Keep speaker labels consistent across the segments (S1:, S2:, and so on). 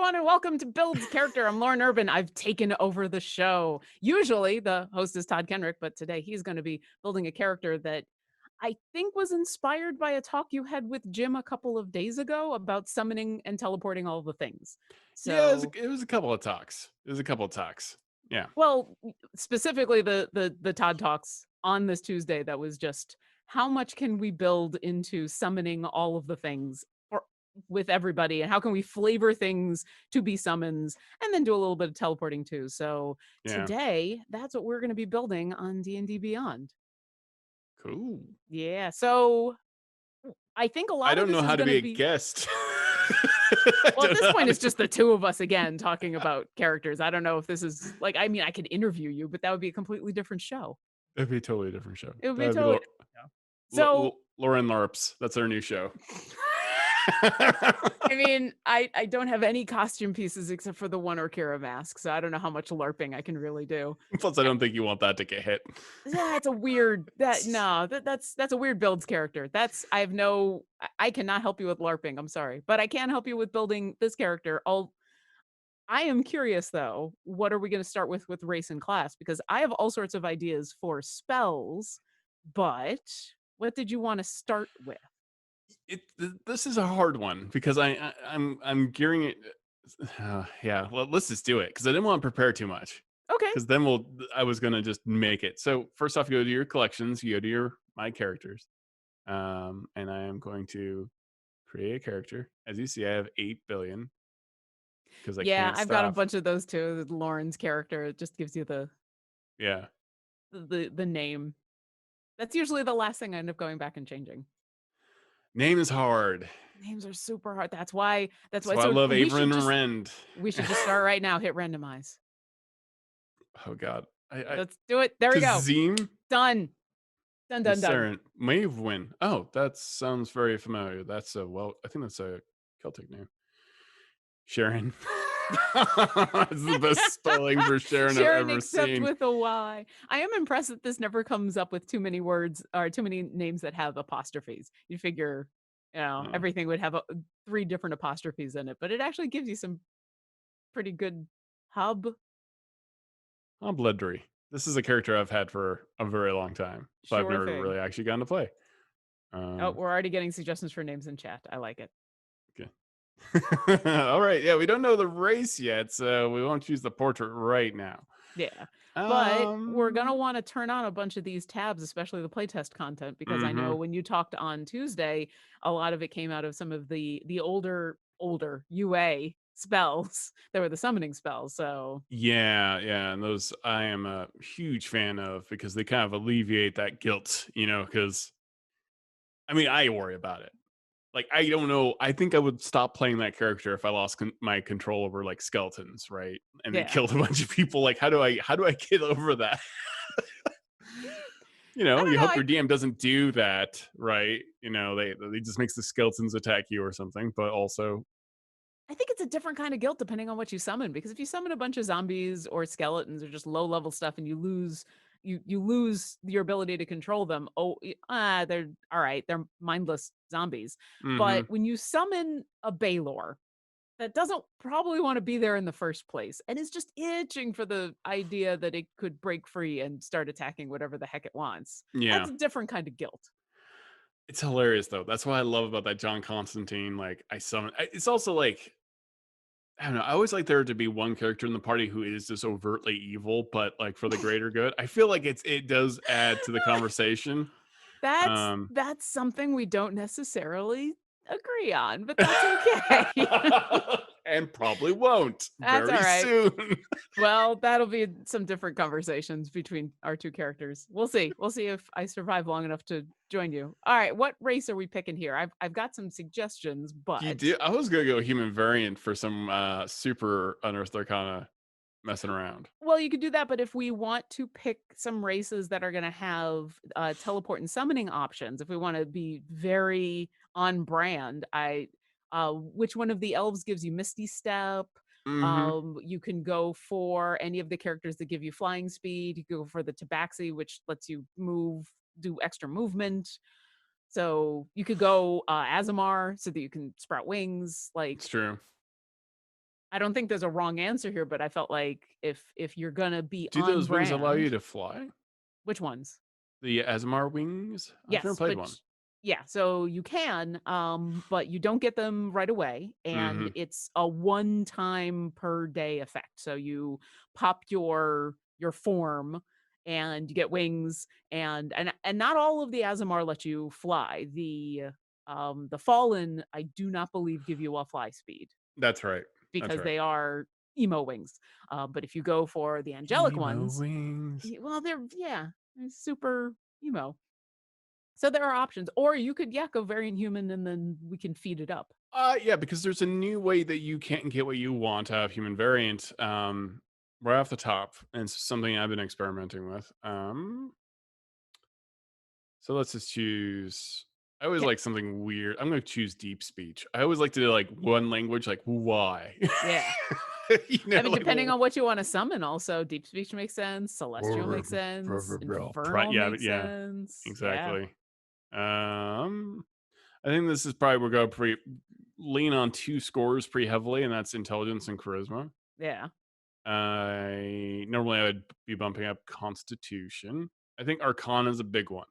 S1: everyone, and welcome to Build's Character. I'm Lauren Urban. I've taken over the show. Usually, the host is Todd Kenreck, but today he's going to be building a character that I think was inspired by a talk you had with Jim a couple of days ago about summoning and teleporting all the things.
S2: Yeah,
S1: So,
S2: it was a couple of talks. It was a couple of talks. Yeah.
S1: well, specifically the Todd talks on this Tuesday that was just how much can we build into summoning all of the things for with everybody, and how can we flavor things to be summons and then do a little bit of teleporting too. So
S2: Yeah.
S1: today that's what we're going to be building on D&D Beyond.
S2: Cool.
S1: Yeah. So I think a
S2: I
S1: lot of
S2: don't
S1: this
S2: know
S1: is
S2: how to
S1: going
S2: be
S1: to
S2: a
S1: be,
S2: guest.
S1: well, at this point it's just the two of us again talking about characters. I don't know if this is like, I mean, I could interview you, but that would be a completely different show.
S2: That'd be a totally different show.
S1: It would be
S2: That'd be
S1: totally different show. So
S2: Lauren Larps. That's our new show.
S1: I mean, I don't have any costume pieces except for the one Orkira mask, so I don't know how much LARPing I can really do.
S2: Plus, I don't think you want that to get hit.
S1: That's a weird that's a weird builds character. That's I have no I cannot help you with LARPing. I'm sorry, but I can help you with building this character. I am curious though, what are we going to start with race and class? Because I have all sorts of ideas for spells, but what did you want to start with?
S2: This is a hard one because I'm gearing it. Yeah, well, let's just do it because I didn't want to prepare too much.
S1: Okay.
S2: Because then I was gonna just make it. So first off, you go to your collections, you go to your my characters, and I am going to create a character. As you see, I have 8 billion because I
S1: Yeah,
S2: can't
S1: I've got a
S2: stop.
S1: bunch of those too. Lauren's character, it just gives you
S2: Yeah,
S1: the name. That's usually the last thing I end up going back and changing.
S2: name is hard.
S1: Names are super hard. That's
S2: That's
S1: why.
S2: why I
S1: So
S2: love Avon and Rend.
S1: we should just start right now. Hit randomize.
S2: Oh God, I
S1: Let's do it. There we go.
S2: Kazim
S1: Done. Done.
S2: and
S1: Done. Done.
S2: Saren Mavewin. Oh, that sounds very familiar. That's I think that's a Celtic name. Sharon. It's the best spelling for Sharon I've
S1: Sharon,
S2: ever
S1: except
S2: seen.
S1: with a Y. I am impressed that this never comes up with too many words or too many names that have apostrophes. You figure, everything would have 3 different apostrophes in it, but it actually gives you some pretty good hub.
S2: Bloodry. This is a character I've had for a very long time, but I've
S1: Sure
S2: never
S1: thing.
S2: really actually gotten to play.
S1: Oh, we're already getting suggestions for names in chat. I like it.
S2: Okay. All right. Yeah, we don't know the race yet, so we won't choose the portrait right now.
S1: Yeah. But we're going to want to turn on a bunch of these tabs, especially the playtest content, because I know when you talked on Tuesday, a lot of it came out of some of the older UA spells that were the summoning spells. So
S2: yeah, and those I am a huge fan of because they kind of alleviate that guilt, because I mean, I worry about it. Like, I don't know. I think I would stop playing that character if I lost my control over like skeletons, right? And they
S1: yeah.
S2: killed a bunch of people. Like, how do I get over that?
S1: I don't
S2: You
S1: know.
S2: hope your DM doesn't do that, right? They just makes the skeletons attack you or something. But also,
S1: I think it's a different kind of guilt depending on what you summon, because if you summon a bunch of zombies or skeletons or just low level stuff and you lose you lose your ability to control them. They're all right. They're mindless zombies. But when you summon a Baylor that doesn't probably want to be there in the first place and is just itching for the idea that it could break free and start attacking whatever the heck it wants,
S2: yeah,
S1: that's a different kind of guilt.
S2: it's hilarious though. That's what I love about that John Constantine. Like, it's also like, I don't know. I always like there to be one character in the party who is just overtly evil, but like for the greater good. I feel like it does add to the conversation.
S1: That's something we don't necessarily agree on, but that's okay.
S2: And probably won't
S1: That's
S2: very
S1: all right.
S2: soon.
S1: Well, that'll be some different conversations between our two characters. We'll see. We'll see if I survive long enough to join you. All right, what race are we picking here? I've got some suggestions,
S2: You
S1: but
S2: do. I was gonna go human variant for some super unearthed arcana messing around.
S1: well, you could do that, but if we want to pick some races that are going to have teleport and summoning options, if we want to be very on brand, which one of the elves gives you Misty Step?
S2: Mm-hmm.
S1: You can go for any of the characters that give you flying speed. You can go for the Tabaxi, which lets you do extra movement. So you could go Azamar so that you can sprout wings. Like,
S2: It's true.
S1: I don't think there's a wrong answer here, but I felt like if you're gonna be
S2: Do
S1: on
S2: those wings allow you
S1: brand,
S2: to fly?
S1: which ones?
S2: The Asmar wings? I've never
S1: Yes,
S2: played one.
S1: which yeah, so you can, but you don't get them right away, and
S2: Mhm.
S1: it's a one time per day effect. So you pop your form and you get wings and not all of the Azamar let you fly. The Fallen, I do not believe give you a fly speed
S2: That's right. That's
S1: because
S2: right.
S1: they are emo wings. But if you go for the angelic
S2: Emo
S1: ones,
S2: wings.
S1: well, they're super emo. So there are options, or you could, yeah, go variant human and then we can feed it up.
S2: Yeah, because there's a new way that you can get what you want out of human variant, right off the top, and it's something I've been experimenting with. So let's just choose. I always
S1: Yeah,
S2: like something weird. I'm going to choose deep speech. I always like to do like one language, like why,
S1: yeah. I mean,
S2: like
S1: depending on what you want to summon, also deep speech makes sense, celestial makes sense, infernal
S2: Yeah,
S1: makes
S2: yeah,
S1: sense. Yeah,
S2: exactly. I think this is probably we're going to lean on two scores pretty heavily, and that's intelligence and charisma.
S1: yeah.
S2: I would be bumping up Constitution. I think Arcana is a big one,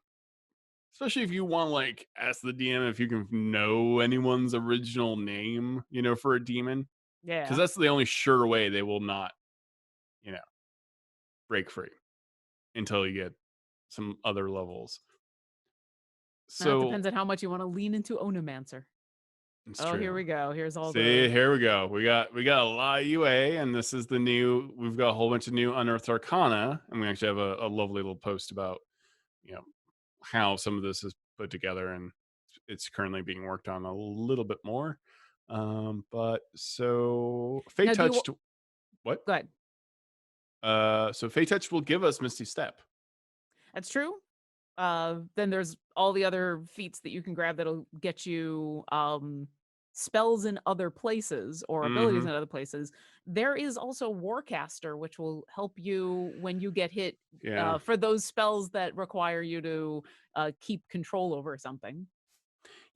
S2: especially if you want like ask the DM if you can know anyone's original name, for a demon, because
S1: Yeah.
S2: that's the only sure way they will not, you know, break free until you get some other levels.
S1: It
S2: So
S1: depends on how much you want to lean into Onomancer.
S2: it's
S1: Oh, here
S2: true.
S1: we go. Here's all
S2: See,
S1: the
S2: here we go. We got a lot of UA, and this is the new. We've got a whole bunch of new unearthed arcana, and we actually have a lovely little post about you know how some of this is put together, and it's currently being worked on a little bit more. But so Fate
S1: now. Do you
S2: Touched, what?
S1: go ahead?
S2: So Fate Touch will give us Misty Step.
S1: That's true. Then there's all the other feats that you can grab that'll get you spells in other places or abilities
S2: Mm-hmm.
S1: in other places. There is also Warcaster, which will help you when you get hit
S2: Yeah.
S1: for those spells that require you to keep control over something.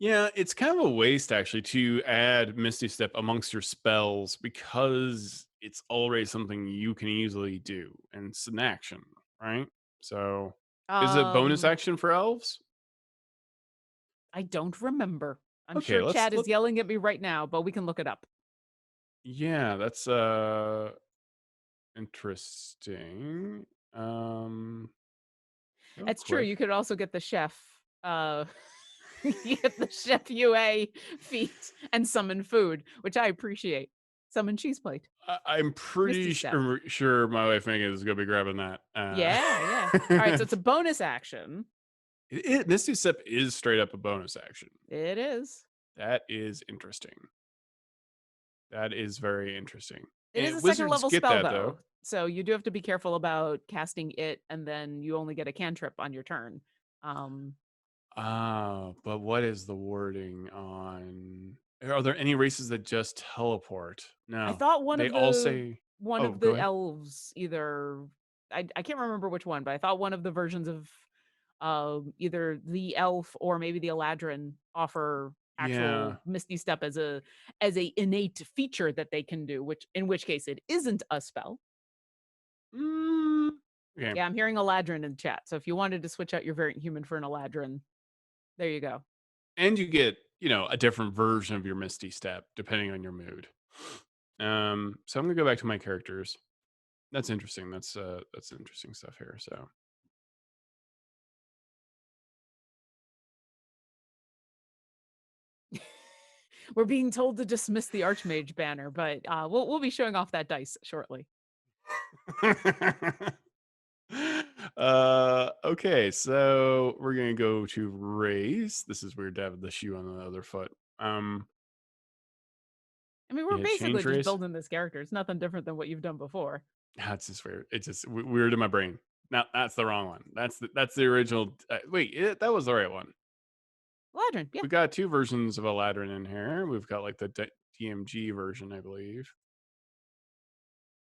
S2: Yeah, it's kind of a waste actually to add Misty Step amongst your spells because it's already something you can easily do and it's an action, right? So is it a bonus
S1: Um,
S2: action for elves?
S1: I don't remember. I'm
S2: Okay,
S1: sure
S2: let's
S1: Chad
S2: let
S1: is yelling at me right now, but we can look it up.
S2: yeah, that's interesting. Real
S1: It's true.
S2: quick.
S1: You could also get the chef. You get the chef UA feat and summon food, which I appreciate. Summon cheese plate,
S2: I'm
S1: Misty
S2: pretty
S1: Step.
S2: sure my wife Megan is gonna be grabbing that.
S1: Yeah, yeah. All right, so it's a bonus action.
S2: Misty Step is straight up a bonus action.
S1: It is.
S2: That is interesting. That is very interesting.
S1: It is a
S2: And
S1: second
S2: wizards
S1: level
S2: get
S1: spell
S2: that though.
S1: though. So you do have to be careful about casting it and then you only get a cantrip on your turn. Um
S2: Ah, but what is the wording on? Are there any races that just teleport?
S1: I
S2: No,
S1: thought
S2: they all say.
S1: one
S2: Oh,
S1: of
S2: go
S1: the
S2: ahead.
S1: elves either I can't remember which one, but I thought one of the versions of either the elf or maybe the Eladrin offer
S2: Yeah.
S1: actual Misty Step as a innate feature that they can do, which in which case it isn't a spell.
S2: Mm, okay.
S1: Yeah, I'm hearing Eladrin in chat. So if you wanted to switch out your variant human for an Eladrin, there you go.
S2: And you get a different version of your Misty Step depending on your mood. So I'm gonna go back to my characters. That's interesting. That's interesting stuff here. So
S1: We're being told to dismiss the Archmage banner, but we'll be showing off that dice shortly.
S2: Okay, so we're gonna go to race. This is weird to have the shoe on the other foot.
S1: I mean, we're
S2: Yeah,
S1: basically
S2: change
S1: just
S2: race.
S1: building this character. It's nothing different than what you've done before.
S2: That's just weird. It's just weird in my brain. No, that's the wrong one. That's the original. Wait, that was the right one.
S1: Eladrin, yeah.
S2: We got two versions of Aladdin in here. We've got like the DMG version, I believe.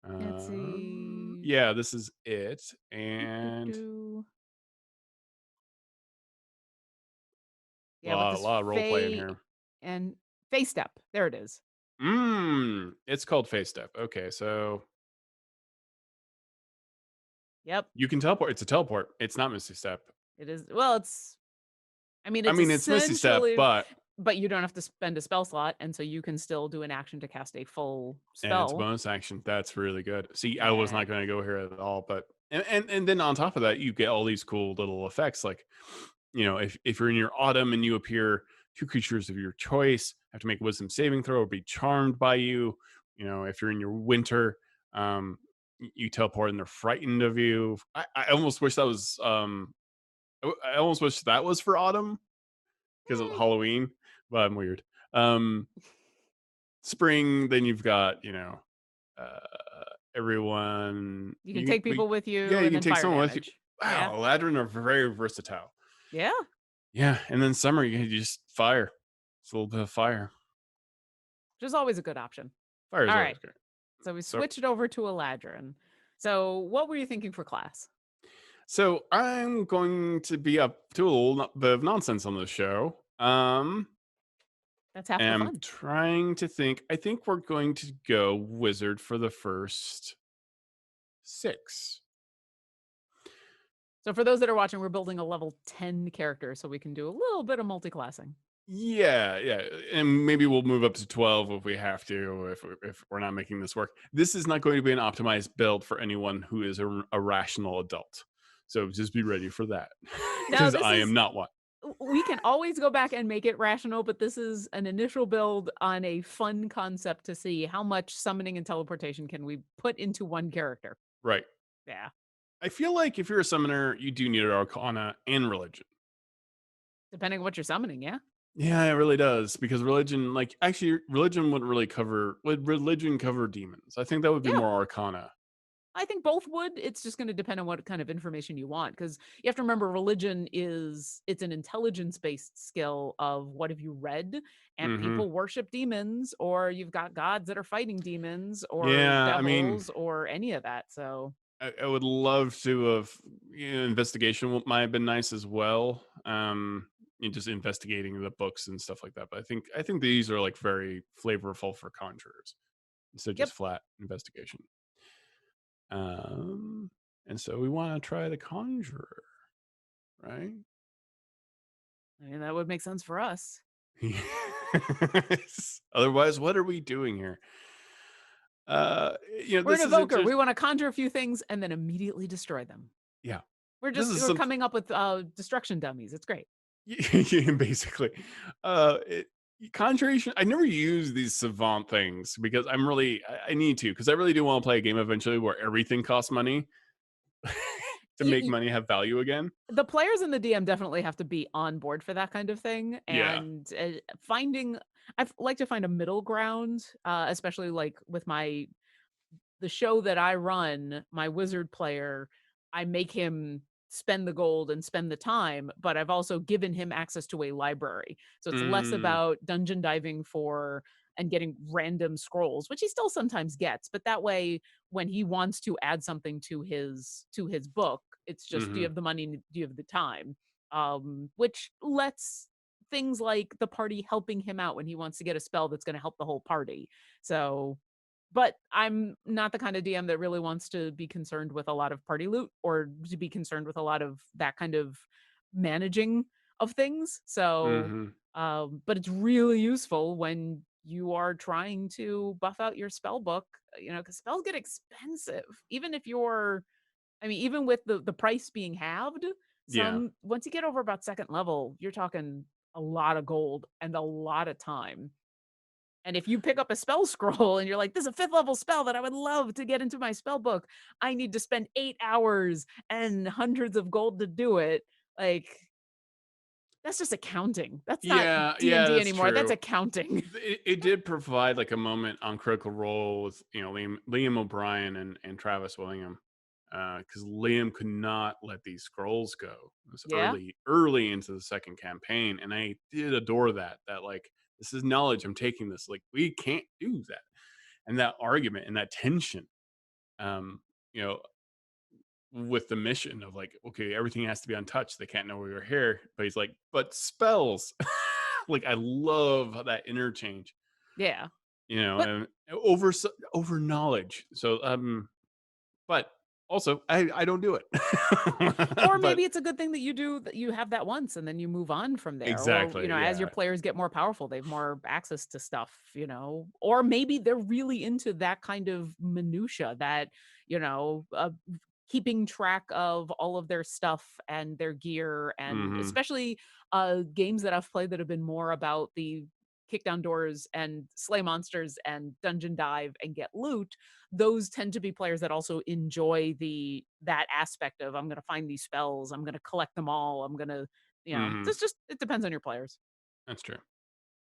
S1: Let's see.
S2: Yeah, this is it,
S1: Doo, doo,
S2: and
S1: doo.
S2: a
S1: Yeah, with
S2: a
S1: this
S2: lot of role play in
S1: Fey
S2: here.
S1: and Fey step. There it is.
S2: It's called Phase Step. Okay, so
S1: Yep,
S2: you can teleport. It's a teleport. It's not Misty Step.
S1: it is. Well, it's. I mean,
S2: I
S1: it's
S2: mean, it's Misty Step,
S1: essentially,
S2: but
S1: but you don't have to spend a spell slot, and so you can still do an action to cast a full
S2: and it's a
S1: spell.
S2: bonus action. That's really good. See, I was
S1: Yeah.
S2: not going to go here at all, but and then on top of that, you get all these cool little effects. Like, if you're in your autumn and you appear, two creatures of your choice have to make a wisdom saving throw or be charmed by you. If you're in your winter, you teleport and they're frightened of you. I almost wish that was I almost wish that was for autumn because of
S1: Mm,
S2: Halloween, but I'm weird. Um, Spring, then you've got uh, everyone.
S1: you can take people with
S2: Yeah,
S1: you,
S2: you
S1: and
S2: can
S1: then
S2: take
S1: fire
S2: someone with you.
S1: damage. Yeah.
S2: Wow, Eladrin are very versatile.
S1: Yeah.
S2: Yeah, and then summer you just fire. It's a little bit of fire.
S1: Which is always a good option.
S2: Fire is
S1: All
S2: always
S1: right.
S2: great.
S1: So we
S2: So,
S1: switched over to Eladrin. So what were you thinking for class?
S2: so I'm going to be up to a little bit of nonsense on this show.
S1: That's half
S2: And
S1: the
S2: I'm
S1: fun.
S2: trying to think. I think we're going to go wizard for the first 6.
S1: So for those that are watching, we're building a level 10 character so we can do a little bit of multi-classing.
S2: Yeah, yeah, and maybe we'll move up to 12 if we have to, if we're not making this work. This is not going to be an optimized build for anyone who is a rational adult. So just be ready for that,
S1: Now
S2: because
S1: this
S2: I am
S1: is
S2: not one.
S1: we can always go back and make it rational, but this is an initial build on a fun concept to see how much summoning and teleportation can we put into one character.
S2: Right.
S1: Yeah.
S2: I feel like if you're a summoner, you do need an arcana and religion.
S1: Depending on what you're summoning, yeah.
S2: Yeah, it really does, because religion, like, actually, religion wouldn't really cover. Would religion cover demons? I think that would be
S1: Yeah.
S2: more arcana.
S1: I think both would. It's just going to depend on what kind of information you want, because you have to remember religion it's an intelligence based skill of what have you read, and
S2: Hmm.
S1: people worship demons, or you've got gods that are fighting demons or
S2: Yeah, I mean,
S1: devils or any of that. So
S2: I would love to have, investigation might have been nice as well. Just investigating the books and stuff like that. But I think these are like very flavorful for conjurers instead of
S1: yep.
S2: just flat investigation. Um, and so we want to try the conjurer, right?
S1: I mean, that would make sense for us.
S2: Yes. Otherwise, what are we doing here? Uh,
S1: We're an
S2: this is
S1: evoker.
S2: interesting.
S1: We want to conjure a few things and then immediately destroy them.
S2: Yeah,
S1: We're
S2: this
S1: just
S2: is
S1: we're
S2: something.
S1: coming up with destruction dummies. It's great.
S2: Yeah, basically. Conjuration. I never use these savant things because I need to, because I really do want to play a game eventually where everything costs money to make
S1: Y-
S2: money have value again.
S1: the players and the DM definitely have to be on board for that kind of thing.
S2: Yeah.
S1: And I'd like to find a middle ground, especially like with the show that I run, my wizard player, I make him spend the gold and spend the time, but I've also given him access to a library. So it's less
S2: Mm,
S1: about dungeon diving for and getting random scrolls, which he still sometimes gets, but that way when he wants to add something to his book, it's just do you
S2: hmm.
S1: have the money, do you have the time? Which lets things like the party helping him out when he wants to get a spell that's going to help the whole party. So but I'm not the kind of DM that really wants to be concerned with a lot of party loot or to be concerned with a lot of that kind of managing of things. So,
S2: Hmm.
S1: but it's really useful when you are trying to buff out your spell book, because spells get expensive. Even if you're, I mean, even with the price being halved,
S2: Yeah.
S1: once you get over about second level, you're talking a lot of gold and a lot of time. And if you pick up a spell scroll and you're like, this is a fifth level spell that I would love to get into my spell book, I need to spend 8 hours and hundreds of gold to do it. Like, that's just accounting. That's not
S2: Yeah. Yeah.
S1: D&D
S2: That's
S1: anymore. That's
S2: true.
S1: accounting.
S2: It did provide like a moment on Critical Role with Liam O'Brien and Travis William, because Liam could not let these scrolls go. It was
S1: Yeah.
S2: early into the second campaign, and I did adore that. That, like, this is knowledge. I'm taking this. Like, we can't do that, and that argument and that tension. Um, you know, with the mission of, like, okay, everything has to be untouched. They can't know we were here, but he's like, but spells. Like, I love that interchange.
S1: Yeah. But
S2: and over knowledge. So but also I don't do it.
S1: or
S2: But
S1: maybe it's a good thing that you do that you have that once and then you move on from there. Or,
S2: exactly,
S1: as your
S2: yeah.
S1: players get more powerful, they have more access to stuff, Or maybe they're really into that kind of minutia that, you know, uh, keeping track of all of their stuff and their gear, and
S2: Mhm.
S1: especially games that I've played that have been more about the kick down doors and slay monsters and dungeon dive and get loot. Those tend to be players that also enjoy that aspect of, I'm going to find these spells, I'm going to collect them all, I'm going to,
S2: Mhm.
S1: this just it depends on your players.
S2: That's true.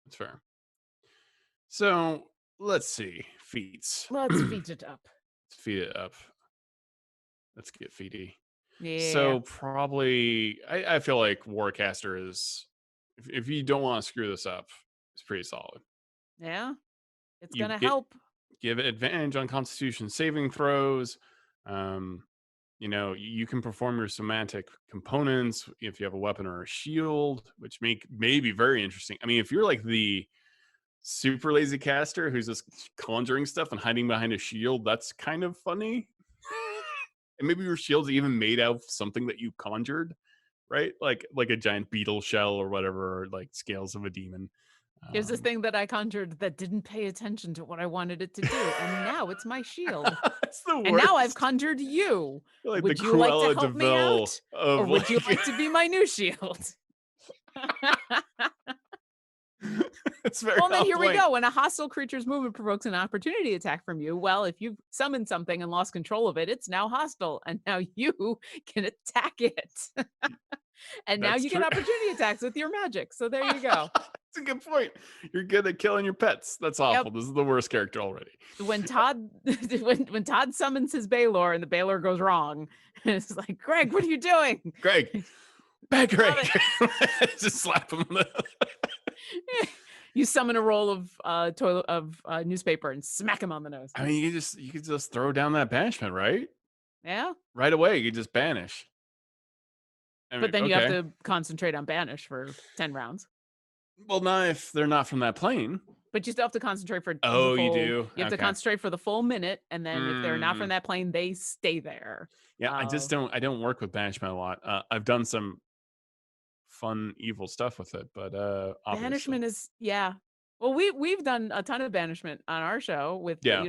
S2: That's fair. So let's see. Feats.
S1: Let's feed it up.
S2: Let's feed it up. Let's get feedy.
S1: Yeah.
S2: So probably I feel like Warcaster is if you don't want to screw this up, it's pretty solid.
S1: Yeah. It's
S2: You
S1: going to
S2: get
S1: help.
S2: give it advantage on constitution saving throws. Um, you can perform your semantic components if you have a weapon or a shield, which may be very interesting. I mean, if you're like the super lazy caster who's just conjuring stuff and hiding behind a shield, that's kind of funny. And maybe your shield's even made out of something that you conjured, right? Like a giant beetle shell or whatever, or like scales of a demon.
S1: Here's this
S2: Um,
S1: thing that I conjured that didn't pay attention to what I wanted it to do, and now it's my shield.
S2: that's the
S1: And now I've
S2: worst.
S1: conjured you.
S2: You're like the
S1: Would you like to
S2: Cruella
S1: help me
S2: Deville
S1: out? Or
S2: of
S1: would you
S2: like
S1: like to be my new shield?
S2: it's very
S1: Well, then
S2: on
S1: here we
S2: point.
S1: go. When a hostile creature's movement provokes an opportunity attack from you, well, if you've summoned something and lost control of it, it's now hostile, and now you can attack it. And now
S2: That's
S1: you get
S2: true.
S1: opportunity attacks with your magic. So there you go.
S2: That's a good point. You're good at killing your pets. That's
S1: Yep.
S2: awful. This is the worst character already.
S1: When Todd when Todd summons his Baylor and the Baylor goes wrong, it's like, Greg, what are you doing?
S2: Greg, bad
S1: Stop
S2: Greg.
S1: it.
S2: Just slap him.
S1: You summon a roll of toilet of newspaper and smack him on the nose.
S2: I mean, you could just throw down that banishment, right?
S1: Yeah.
S2: Right away, you just banish. I
S1: But
S2: mean,
S1: then you have
S2: okay.
S1: to concentrate on banish for 10 rounds.
S2: Well, not if they're not from that plane.
S1: But you still have to concentrate for the
S2: Oh, you
S1: full
S2: do?
S1: you have to
S2: Okay.
S1: concentrate for the full minute, and then if they're not from
S2: Mhm.
S1: that plane, they stay there.
S2: Yeah,
S1: Uh,
S2: I don't work with banishment a lot. I've done some fun, evil stuff with it, but obviously,
S1: Banishment is, yeah. Well, we've done a ton of banishment on our show with,
S2: yeah.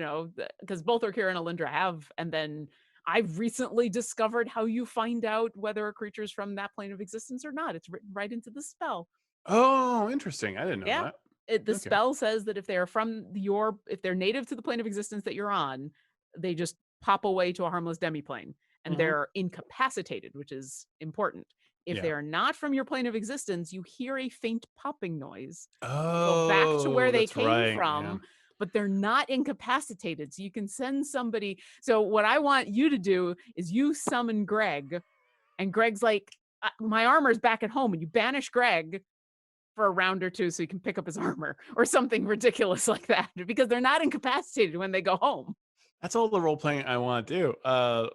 S1: because both Orkira and Alindra have, and then I've recently discovered how you find out whether a creature's from that plane of existence or not. It's written right into the spell.
S2: Oh, interesting. I didn't know
S1: Yeah.
S2: that.
S1: The
S2: Okay.
S1: spell says that if they're native to the plane of existence that you're on, they just pop away to a harmless demiplane and
S2: Hmm.
S1: they're incapacitated, which is important. If they
S2: Yeah.
S1: are not from your plane of existence, you hear a faint popping noise. You go back to where
S2: Oh,
S1: they
S2: that's
S1: came
S2: right. Yeah.
S1: from, but they're not incapacitated. So you can send somebody. So what I want you to do is you summon Greg, and Greg's like, my armor's back at home, and you banish Greg for a round or two so he can pick up his armor or something ridiculous like that, because they're not incapacitated when they go home.
S2: That's all the role playing I want to do.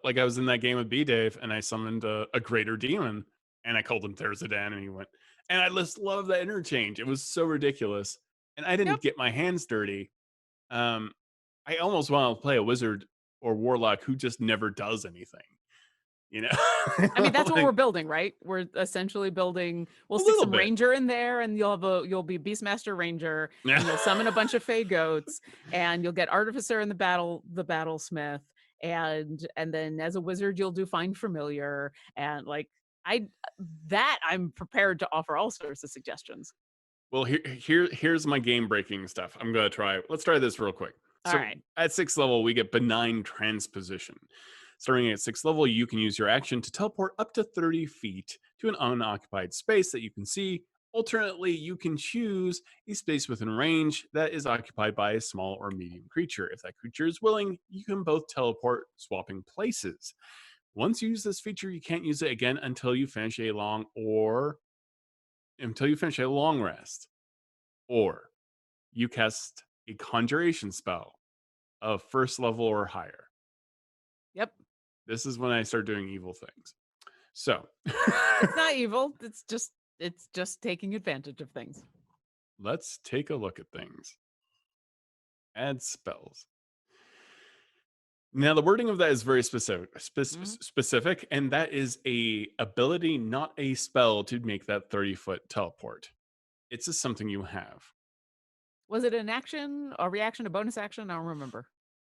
S2: Like I was in that game with B Dave and I summoned a greater demon and I called him Thurzadan and he went, and I just love that interchange. It was so ridiculous. And I
S1: Yep.
S2: didn't get my hands dirty. Um, I almost want to play a wizard or warlock who just never does anything, you
S1: I mean,
S2: know?
S1: that's what we're
S2: Like
S1: building, right? We're essentially building, we'll
S2: a
S1: stick
S2: little
S1: some
S2: bit.
S1: ranger in there, and you'll be Beastmaster Ranger, and you'll summon a bunch of Fey goats, and you'll get Artificer in the battlesmith, and then as a wizard you'll do Find Familiar, and like I I'm prepared to offer all sorts of suggestions.
S2: Well, here's my game breaking stuff. I'm gonna try. Let's try this real quick.
S1: All
S2: So
S1: right.
S2: at 6th level, we get Benign Transposition. Starting at 6th level, you can use your action to teleport up to 30 feet to an unoccupied space that you can see. Alternately, you can choose a space within range that is occupied by a small or medium creature. If that creature is willing, you can both teleport, swapping places. Once you use this feature, you can't use it again until you finish a long rest, or you cast a conjuration spell of 1st level or higher.
S1: Yep.
S2: This is when I start doing evil things. So
S1: It's not evil. It's just taking advantage of things.
S2: let's take a look at things. Add spells. Now the wording of that is very
S1: Mhm.
S2: specific, and that is a ability, not a spell, to make that 30-foot teleport. It's just something you have.
S1: Was it an action, a reaction, a bonus action? I don't remember.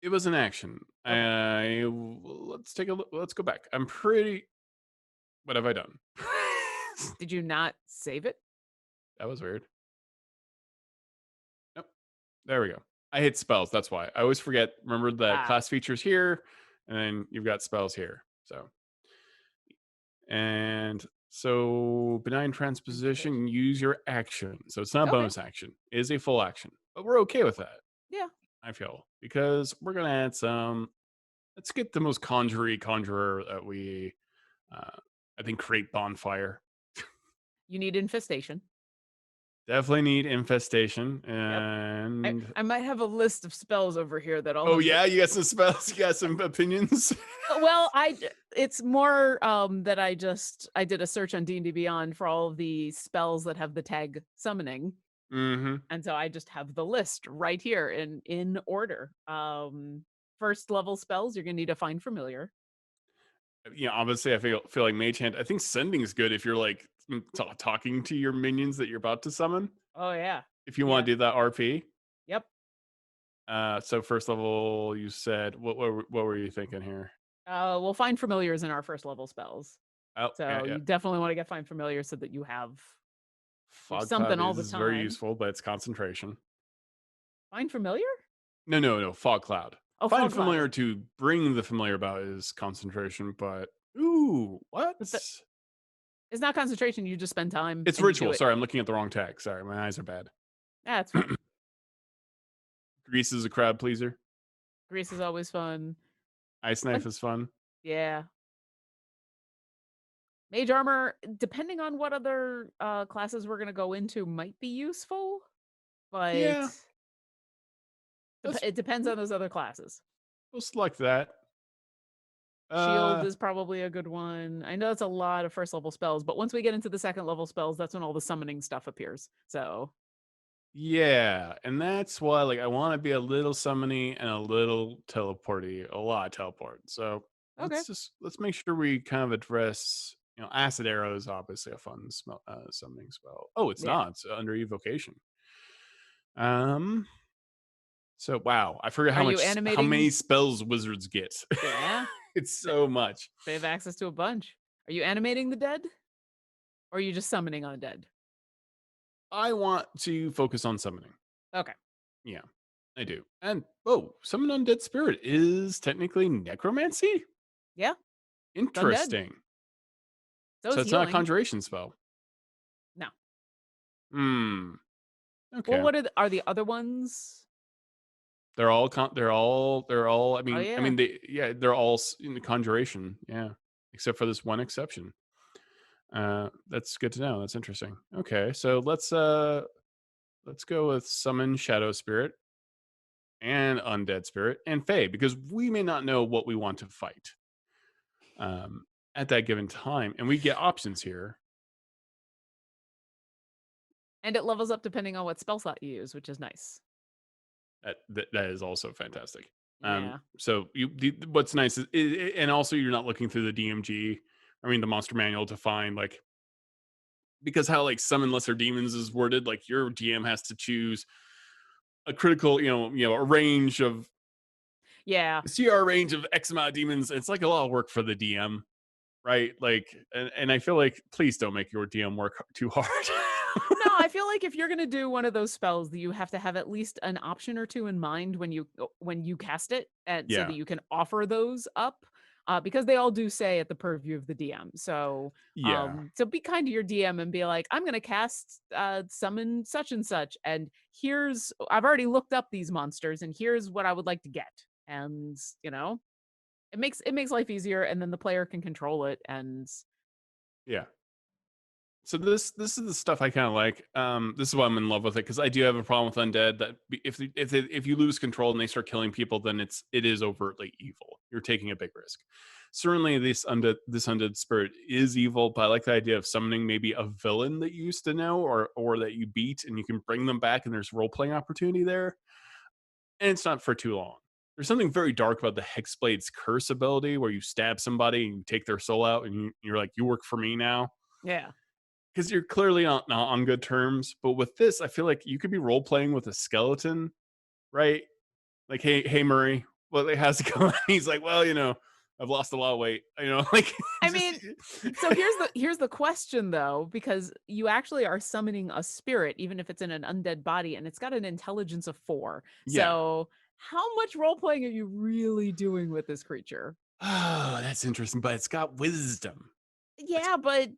S2: It was an action.
S1: Okay.
S2: Let's take a look. Let's go back. I'm pretty. What have I done?
S1: Did you not save it?
S2: That was weird. Nope. There we go. I hit spells. That's why. I always forget. Remember that
S1: Ah,
S2: class features here, and then you've got spells here. So benign transposition,
S1: transposition.
S2: use your action. So it's not a
S1: Okay.
S2: bonus action. It is a full action. But we're okay with that,
S1: Yeah.
S2: I feel. Because we're gonna add some. Let's get the most conjurer that we uh I think create bonfire.
S1: You need infestation.
S2: Definitely need infestation.
S1: Yep. I
S2: And
S1: I might have a list of spells over here that all
S2: oh
S1: have the
S2: yeah, you got some spells, you got some opinions.
S1: well, it's more that I did a search on D&D Beyond for all of the spells that have the tag summoning.
S2: hmm
S1: And so I just have the list right here in order. First level spells, you're gonna need to find familiar.
S2: Yeah, obviously, I feel like Mage Hand. I think sending is good if you're like talking to your minions that you're about to summon.
S1: Oh yeah.
S2: If you want
S1: Yeah.
S2: to do that RP.
S1: Yep.
S2: So first level, you said what were you thinking here?
S1: We'll find familiars in our first level spells.
S2: Oh yeah,
S1: So
S2: yeah.
S1: you definitely want to get find familiar so that you have
S2: Fog
S1: something
S2: cloud
S1: all the
S2: is very
S1: time.
S2: useful, but it's concentration.
S1: Find familiar?
S2: No, no, no. Fog cloud.
S1: Oh,
S2: Find
S1: fog cloud.
S2: familiar to bring the familiar about is concentration, but ooh, what?
S1: But it's not concentration, you just spend time
S2: It's
S1: and you do
S2: ritual.
S1: it.
S2: Sorry, I'm looking at the wrong tag. Sorry, my eyes are bad.
S1: That's fine.
S2: Grease is a crowd pleaser.
S1: Grease is always fun.
S2: Ice
S1: But
S2: knife is fun.
S1: yeah. Mage armor, depending on what other classes we're gonna go into, might be useful, but
S2: Yeah, let's
S1: it depends on those other classes.
S2: we'll select that.
S1: Shield
S2: Uh,
S1: is probably a good one. I know it's a lot of first level spells, but once we get into the second level spells, that's when all the summoning stuff appears. So
S2: yeah, and that's why like I want to be a little summony and a little teleporty, a lot of teleport. So
S1: okay.
S2: let's make sure we kind of address. Acid arrow is obviously a fun summoning spell. Oh, it's
S1: Yeah.
S2: not. It's under evocation. Um. So wow, I forget
S1: Are you
S2: how many
S1: animating?
S2: spells wizards get.
S1: Yeah.
S2: It's
S1: Th-
S2: so much.
S1: They have access to a bunch. Are you animating the dead? Or are you just summoning undead?
S2: I want to focus on summoning.
S1: Okay.
S2: Yeah, I do. And oh, summon undead spirit is technically necromancy.
S1: Yeah. It's undead.
S2: Interesting.
S1: So
S2: So
S1: is
S2: it's not a
S1: healing.
S2: conjuration spell.
S1: No.
S2: Hmm.
S1: Well,
S2: Okay.
S1: what are the other ones?
S2: They're all. I
S1: Oh
S2: mean,
S1: yeah.
S2: they're all in the conjuration. Yeah, except for this one exception. That's good to know. That's interesting. Okay, so let's go with summon shadow spirit and undead spirit and Fae because we may not know what we want to fight um, at that given time, and we get options here.
S1: And it levels up depending on what spell slot you use, which is nice.
S2: That is also fantastic.
S1: Yeah.
S2: So what's nice is, and also you're not looking through the DMG, I mean the monster manual to find like because how like summon lesser demons is worded, like your DM has to choose a critical, a range of
S1: Yeah.
S2: CR range of X amount of demons. It's like a lot of work for the DM, right? Like, and I feel like please don't make your DM work too hard.
S1: No, I feel like if you're gonna do one of those spells, that you have to have at least an option or two in mind when you cast it, and so that
S2: Yeah,
S1: you can offer those up, because they all do say at the purview of the DM. So,
S2: yeah,
S1: so be kind to your DM and be like, I'm gonna cast summon such and such, and I've already looked up these monsters, and here's what I would like to get, and it makes life easier, and then the player can control it, and
S2: yeah. So this is the stuff I kind of like. This is why I'm in love with it because I do have a problem with undead. That if you lose control and they start killing people, then it is overtly evil. You're taking a big risk. Certainly, this undead spirit is evil, but I like the idea of summoning maybe a villain that you used to know or that you beat, and you can bring them back, and there's role playing opportunity there. and it's not for too long. There's something very dark about the Hexblade's curse ability where you stab somebody and you take their soul out and you're like, you work for me now.
S1: Yeah.
S2: Because you're clearly not on good terms. But with this, I feel like you could be role playing with a skeleton, right? Like, hey, Murray, well, how's it going? He's like, well, I've lost a lot of weight. Like,
S1: I
S2: just
S1: mean, so here's the question though, because you actually are summoning a spirit, even if it's in an undead body, and it's got an intelligence of 4.
S2: yeah.
S1: So how much role playing are you really doing with this creature?
S2: Oh, that's interesting. But it's got wisdom. It's,
S1: Yeah, but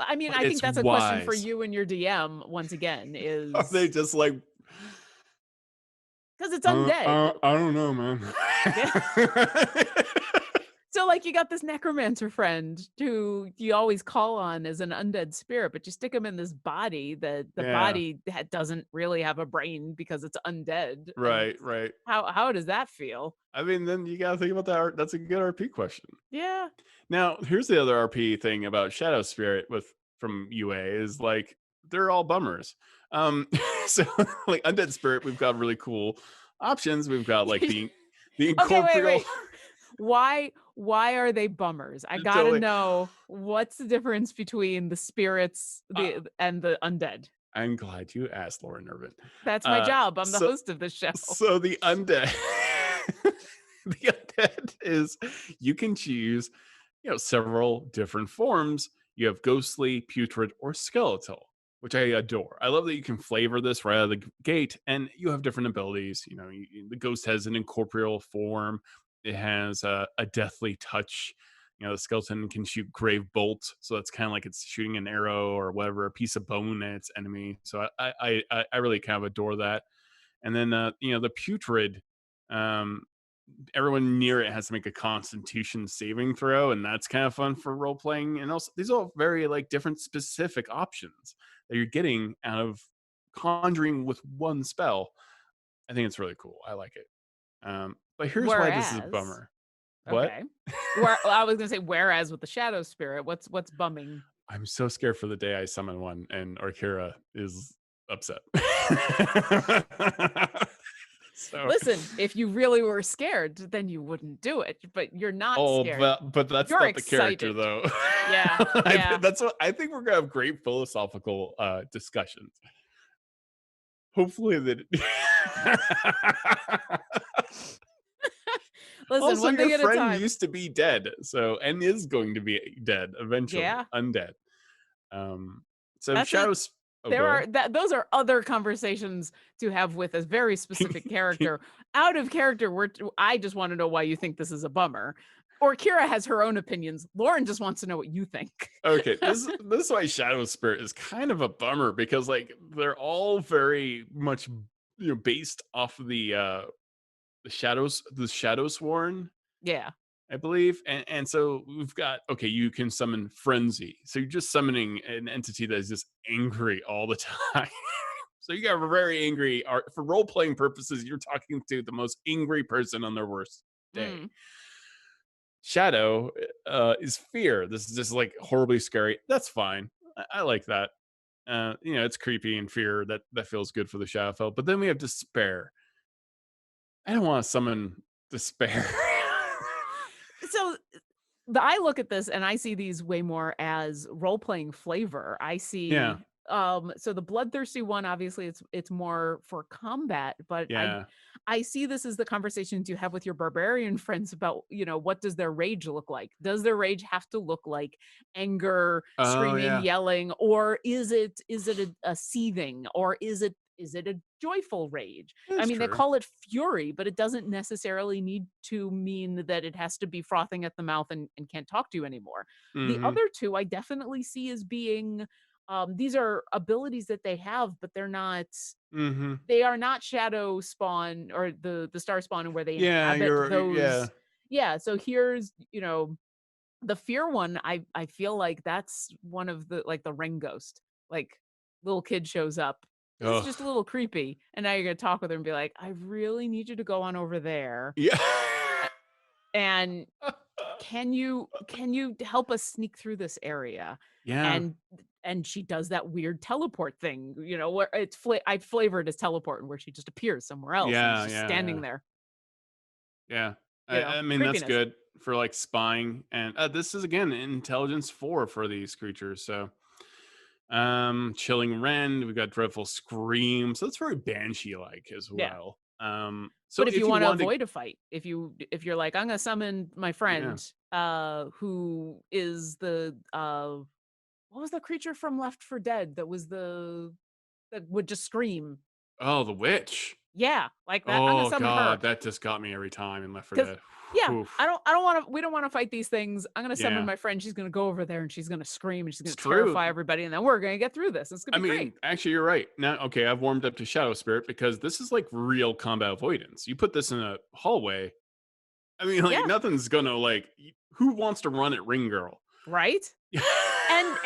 S1: I mean,
S2: but
S1: I think
S2: it's
S1: that's a question for
S2: wise.
S1: you and your DM once again,
S2: Are they
S1: is
S2: just like,
S1: because it's undead.
S2: I don't know, man.
S1: Yeah. So, like, you got this necromancer friend who you always call on as an undead spirit, but you stick him in this body that the
S2: Yeah.
S1: body doesn't really have a brain because it's undead. And
S2: Right, right.
S1: how does that feel?
S2: I mean, then you gotta think about that. That's a good RP question.
S1: Yeah.
S2: Now, here's the other RP thing about Shadow Spirit with from UA is like they're all bummers. So like Undead Spirit, we've got really cool options. We've got like the
S1: Okay, wait,
S2: incorporeal.
S1: wait. Why are they bummers? I gotta
S2: Totally.
S1: know what's the difference between the spirits
S2: Uh,
S1: and the undead.
S2: I'm glad you asked, Lauren Irvin.
S1: That's my job. I'm the
S2: So
S1: host of this show.
S2: so the undead, the undead is you can choose, several different forms. You have ghostly, putrid, or skeletal, which I adore. I love that you can flavor this right out of the gate, and you have different abilities. The ghost has an incorporeal form. It has a deathly touch. The skeleton can shoot grave bolt, so it's kind of like it's shooting an arrow or whatever, a piece of bone at its enemy. So I really kind of adore that. And then the putrid, um, everyone near it has to make a Constitution saving throw, and that's kind of fun for role playing. And also, these are all very like different specific options that you're getting out of conjuring with one spell. I think it's really cool. I like it. But here's why this is a
S1: Whereas,
S2: bummer. What?
S1: okay. Where well, I was gonna say, whereas with the shadow spirit, what's bumming?
S2: I'm so scared for the day I summon one and Orkira is upset. So,
S1: Listen, if you really were scared, then you wouldn't do it. But you're not
S2: oh,
S1: scared.
S2: but that's
S1: You're
S2: not the character
S1: excited.
S2: though.
S1: Yeah, yeah.
S2: That's what I think we're gonna have great philosophical discussions. Hopefully that.
S1: Listen,
S2: Also,
S1: one
S2: your
S1: thing at a
S2: friend
S1: time.
S2: used to be dead, so and is going to be dead eventually,
S1: Yeah.
S2: undead. Um, so
S1: That's a
S2: shadows. Oh,
S1: there
S2: go
S1: are
S2: ahead.
S1: those are other conversations to have with a very specific character. Out of character, I just want to know why you think this is a bummer. Or Kira has her own opinions. Lauren just wants to know what you think.
S2: Okay, this is why Shadow Spirit is kind of a bummer because like they're all very much based off of the Shadow Sworn,
S1: Yeah.
S2: I believe. And so we've got, okay, you can summon Frenzy. So you're just summoning an entity that is just angry all the time. So you got a very angry art for role playing purposes. You're talking to the most angry person on their worst day.
S1: Mm.
S2: Shadow is fear. This is just like horribly scary. That's fine. I like that. It's creepy and fear that feels good for the Shadowfell. But then we have despair. I don't want to summon despair.
S1: So I look at this and I see these way more as role-playing flavor. I
S2: Yeah,
S1: see so the bloodthirsty one, obviously it's more for combat, but
S2: yeah.
S1: I see this as the conversations you have with your barbarian friends about, what does their rage look like? Does their rage have to look like anger,
S2: Oh
S1: screaming,
S2: yeah,
S1: yelling, or is it a seething, or is it a joyful rage? I
S2: that's
S1: mean, they
S2: true.
S1: call it fury, but it doesn't necessarily need to mean that it has to be frothing at the mouth and can't talk to you anymore. The
S2: Hmm.
S1: other two I definitely see as being these are abilities that they have, but
S2: Hmm.
S1: they are not shadow spawn or the star spawn where they
S2: Yeah,
S1: inhabit
S2: yeah.
S1: those. Yeah, so here's, the fear one, I feel like that's one of the like the ring ghost. Like little kid shows up. This is
S2: Oh
S1: just a little creepy. And now you're gonna talk with her and be like, I really need you to go on over there.
S2: yeah.
S1: a- And can you help us sneak through this area?
S2: Yeah.
S1: And and she does that weird teleport thing, where I flavor it as teleport, where she just appears somewhere else and is
S2: Yeah,
S1: just
S2: yeah,
S1: standing
S2: yeah.
S1: there,
S2: Yeah. I mean, that's
S1: creepiness.
S2: good for like spying. And this is again intelligence 4 for these creatures. So chilling rend, we've got dreadful scream. So it's very banshee like as
S1: Yeah.
S2: well.
S1: But
S2: So
S1: if you
S2: if you
S1: want to
S2: wanted
S1: avoid a fight, if you're like, I'm gonna summon my
S2: yeah.
S1: friend, who is the what was the creature from Left for Dead that would just scream?
S2: Oh, the witch.
S1: Yeah, like that. I'm gonna
S2: Oh
S1: summon her.
S2: god, that just got me every time in Left 4
S1: 'Cause
S2: Dead.
S1: yeah,
S2: Oof.
S1: I don't wanna we don't wanna fight these things. I'm gonna summon
S2: Yeah.
S1: my friend, she's gonna go over there, and she's gonna scream, and she's gonna
S2: It's true.
S1: terrify everybody, and then we're gonna get through this. It's gonna
S2: I
S1: be great.
S2: mean, actually, you're right. Now, okay, I've warmed up to Shadow Spirit because this is like real combat avoidance. You put this in a hallway. I mean, like
S1: Yeah,
S2: nothing's gonna who wants to run at Ring Girl?
S1: right?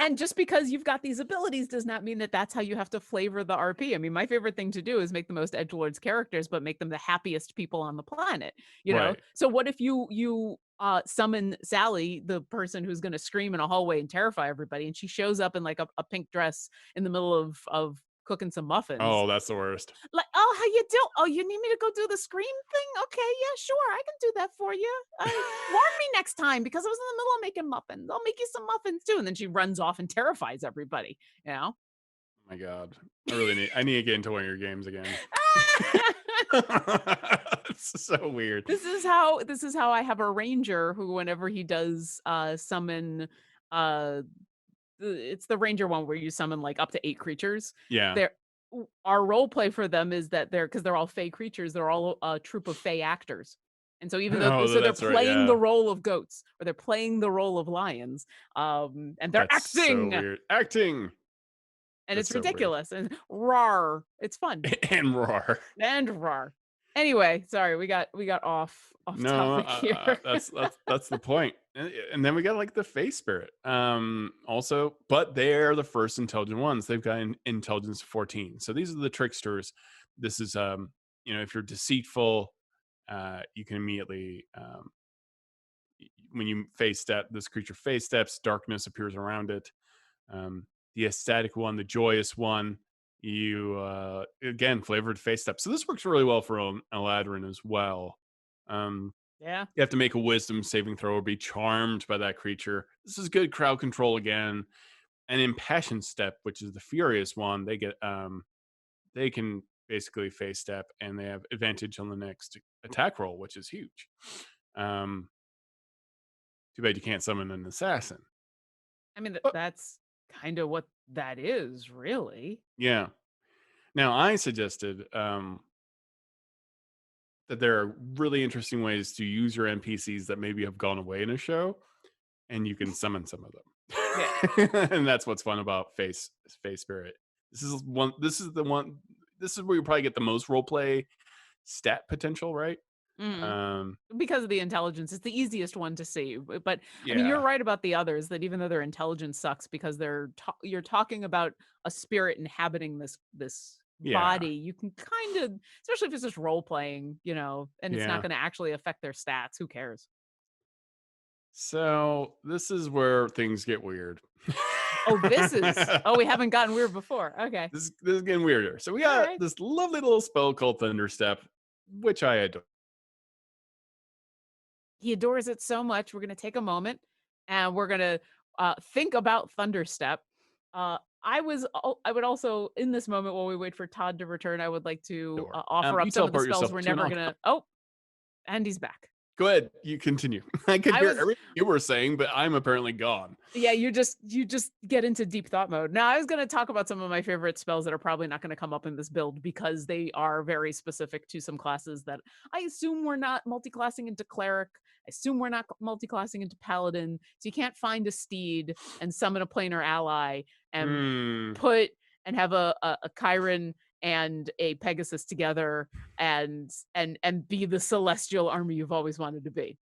S1: And just because you've got these abilities does not mean that that's how you have to flavor the RP. I mean, my favorite thing to do is make the most edgelords characters, but make them the happiest people on the planet,
S2: Right.
S1: So what if you summon Sally, the person who's gonna scream in a hallway and terrify everybody, and she shows up in like a pink dress in the middle of cooking some muffins.
S2: Oh, that's the worst.
S1: Like, "Oh, how you do? Oh, you need me to go do the scream thing? Okay, yeah, sure, I can do that for you. Warn me next time because I was in the middle of making muffins. I'll make you some muffins too." And then she runs off and terrifies everybody, you know?
S2: Oh my god. I need to get into one of your games again. It's so weird.
S1: This is how I have a ranger who whenever he does summon uh it's the ranger one where you summon like up to 8 creatures.
S2: Yeah.
S1: There Our role play for them is that because they're all fey creatures, they're all a troupe of fey actors. And so even though
S2: Oh,
S1: so they're
S2: that's right.
S1: playing the
S2: Yeah.
S1: role of goats or they're playing the role of lions, and they're
S2: That's so
S1: acting,
S2: weird. Acting.
S1: and
S2: That's
S1: it's
S2: so weird.
S1: ridiculous and rawr. It's fun
S2: And roar.
S1: and rawr. Anyway, sorry, we got off
S2: No,
S1: topic here.
S2: that's the point. And then we got like the face spirit. Also, but they're the first intelligent ones. They've got an intelligence 14. So these are the tricksters. This is if you're deceitful, you can immediately when you face step, this creature face steps, darkness appears around it. The ecstatic one, the joyous one, you again flavored face step. So this works really well for Eladrin as well. Um,
S1: Yeah.
S2: you have to make a wisdom saving throw or be charmed by that creature. This is good crowd control again. And impassioned step, which is the furious one, they can basically face step and they have advantage on the next attack roll, which is huge. Um, too bad you can't summon an assassin.
S1: I mean,
S2: But
S1: that's kind of what that is, really.
S2: yeah. Now I suggested that there are really interesting ways to use your NPCs that maybe have gone away in a show, and you can summon some of
S1: Yeah.
S2: them. And that's what's fun about Face Spirit. This is one. This is the one. This is where you probably get the most role play stat potential, right?
S1: Mhm.
S2: Um,
S1: Because of the intelligence, it's the easiest one to see. But I mean, you're
S2: yeah,
S1: right about the others that even though their intelligence sucks because you're talking about a spirit inhabiting this
S2: yeah,
S1: body, you can kind of, especially if it's just role playing, and it's not
S2: yeah.
S1: going to actually affect their stats. Who cares?
S2: So this is where things get weird.
S1: We haven't gotten weird before. Okay.
S2: This is getting weirder. So we
S1: All
S2: got
S1: right.
S2: this lovely little spell called Thunderstep, which I adore.
S1: He adores it so much. We're going to take a moment and we're going to think about Thunderstep. I would also, in this moment while we wait for Todd to return, I would like to offer
S2: You
S1: up some of the
S2: teleport
S1: spells
S2: yourself
S1: we're
S2: to an
S1: never
S2: on.
S1: going to. Oh, and he's back.
S2: Go ahead, you continue. I could
S1: I
S2: hear
S1: was
S2: everything you were saying, but I'm apparently gone.
S1: Yeah, you just get into deep thought mode. Now, I was going to talk about some of my favorite spells that are probably not going to come up in this build because they are very specific to some classes that I assume we're not multiclassing into cleric. I assume we're not multiclassing into paladin. So you can't find a steed and summon a planar ally and
S2: Hmm.
S1: put and have a Chiron and a Pegasus together and be the celestial army you've always wanted to be.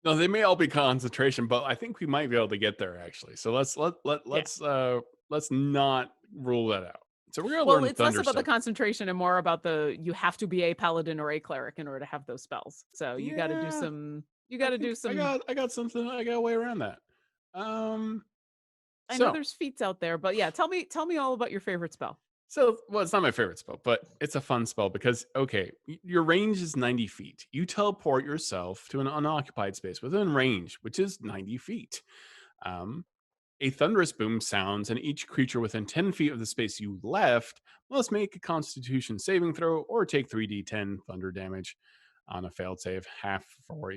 S2: No, they may all be concentration, but I think we might be able to get there actually. So
S1: Yeah.
S2: let's not rule that out. So we're gonna
S1: Well,
S2: learn
S1: it's less about the
S2: Thunderstep.
S1: concentration and more about you have to be a paladin or a cleric in order to have those spells. So
S2: Yeah,
S1: you
S2: I
S1: gotta do
S2: think
S1: some
S2: I got something. I got a way around that. Um,
S1: I know
S2: So,
S1: there's feats out there, but yeah, tell me all about your favorite spell.
S2: well, it's not my favorite spell, but it's a fun spell because, okay, your range is 90 feet. You teleport yourself to an unoccupied space within range, which is 90 feet. Um, a thunderous boom sounds, and each creature within 10 feet of the space you left must make a constitution saving throw or take 3d10 thunder damage on a failed save, half for,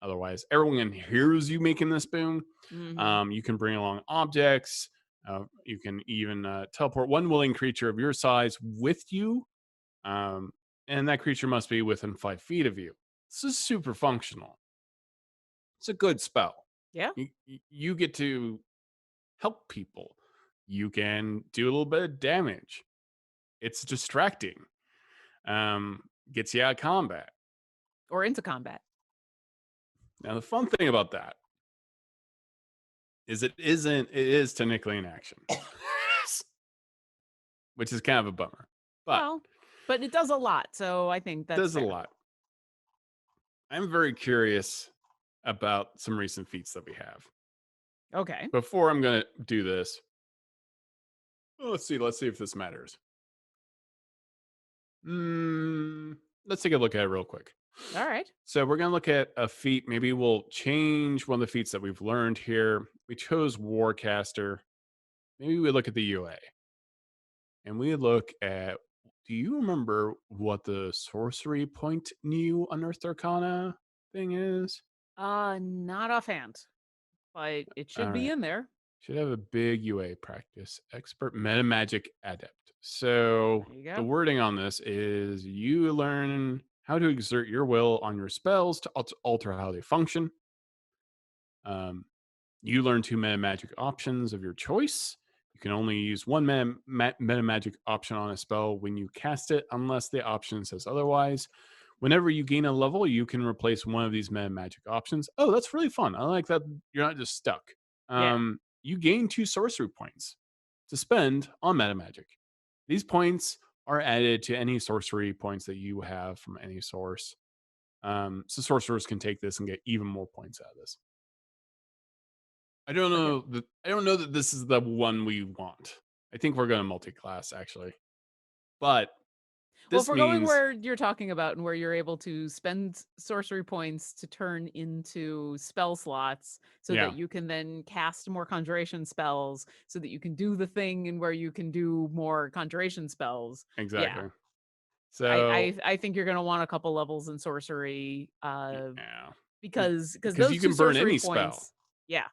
S2: otherwise. Everyone hears you making this boom.
S1: Mhm.
S2: You can bring along objects. You can even teleport one willing creature of your size with you. Um, and that creature must be within 5 feet of you. This is super functional. It's a good spell.
S1: Yeah.
S2: You get to help people. You can do a little bit of damage. It's distracting. Gets you out of combat.
S1: Or into combat.
S2: Now, the fun thing about that is it is technically an action, which is kind of a bummer, but
S1: Well, but it does a lot, so I think that's
S2: does a
S1: fair.
S2: lot. I'm very curious about some recent feats that we have.
S1: Okay.
S2: Before I'm going to do this, let's see. Let's see if this matters. Mm, let's take a look at it real quick.
S1: All right.
S2: So we're going to look at a feat. Maybe we'll change one of the feats that we've learned here. We chose Warcaster. Maybe we look at the UA and we look at. Do you remember what the sorcery point new unearthed arcana thing is?
S1: Not offhand, but it
S2: All
S1: should be
S2: right.
S1: in there.
S2: Should have a big UA practice. Expert meta magic adept. So
S1: There you
S2: the
S1: go.
S2: wording on this is you learn how to exert your will on your spells to alter how they function. Um, you learn two meta magic options of your choice. You can only use one meta magic option on a spell when you cast it, unless the option says otherwise. Whenever you gain a level, you can replace one of these meta magic options. Oh, that's really fun. I like that you're not just stuck.
S1: Yeah.
S2: You gain 2 sorcery points to spend on meta magic. These points are added to any sorcery points that you have from any source. So sorcerers can take this and get even more points out of this.
S1: Okay.
S2: I don't know that this is the one we want. I think we're going to multi-class actually. But
S1: Well, if
S2: this
S1: we're going
S2: means
S1: where you're talking about and where you're able to spend sorcery points to turn into spell slots so that
S2: yeah,
S1: you can then cast more conjuration spells so that you can do the thing and where you can do more conjuration spells. Yeah.
S2: exactly.
S1: I
S2: So,
S1: I I think you're gonna want a couple levels in sorcery
S2: yeah.
S1: because
S2: Because
S1: those
S2: you
S1: two
S2: can burn
S1: sorcery
S2: any spell.
S1: points. Yeah.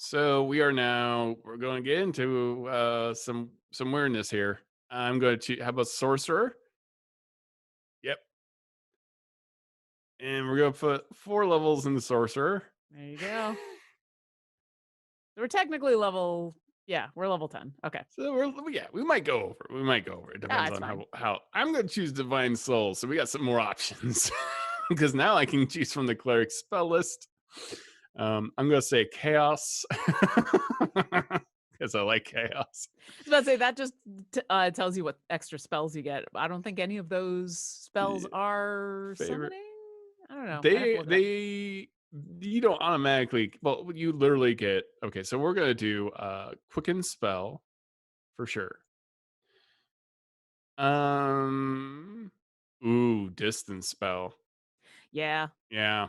S2: So, we're going to get into some weirdness here. I'm going to how about sorcerer? Yep. And we're going to put 4 levels in the sorcerer.
S1: There you go. We're technically level yeah, we're level 10. Okay.
S2: So yeah, we might go over. We might go over. It
S1: Ah,
S2: depends
S1: it's
S2: on
S1: fine.
S2: how I'm going to choose divine soul. So we got some more options because now I can choose from the cleric spell list. I'm going to say chaos because I like chaos.
S1: I was about to say that just tells you what extra spells you get. I don't think any of those spells
S2: Yeah,
S1: are
S2: favorite.
S1: summoning. I don't know. I'd have to
S2: They
S1: look it up.
S2: they you don't automatically. Well, you literally get okay. So we're going to do quicken spell for sure. Um, distance spell.
S1: Yeah,
S2: Yeah,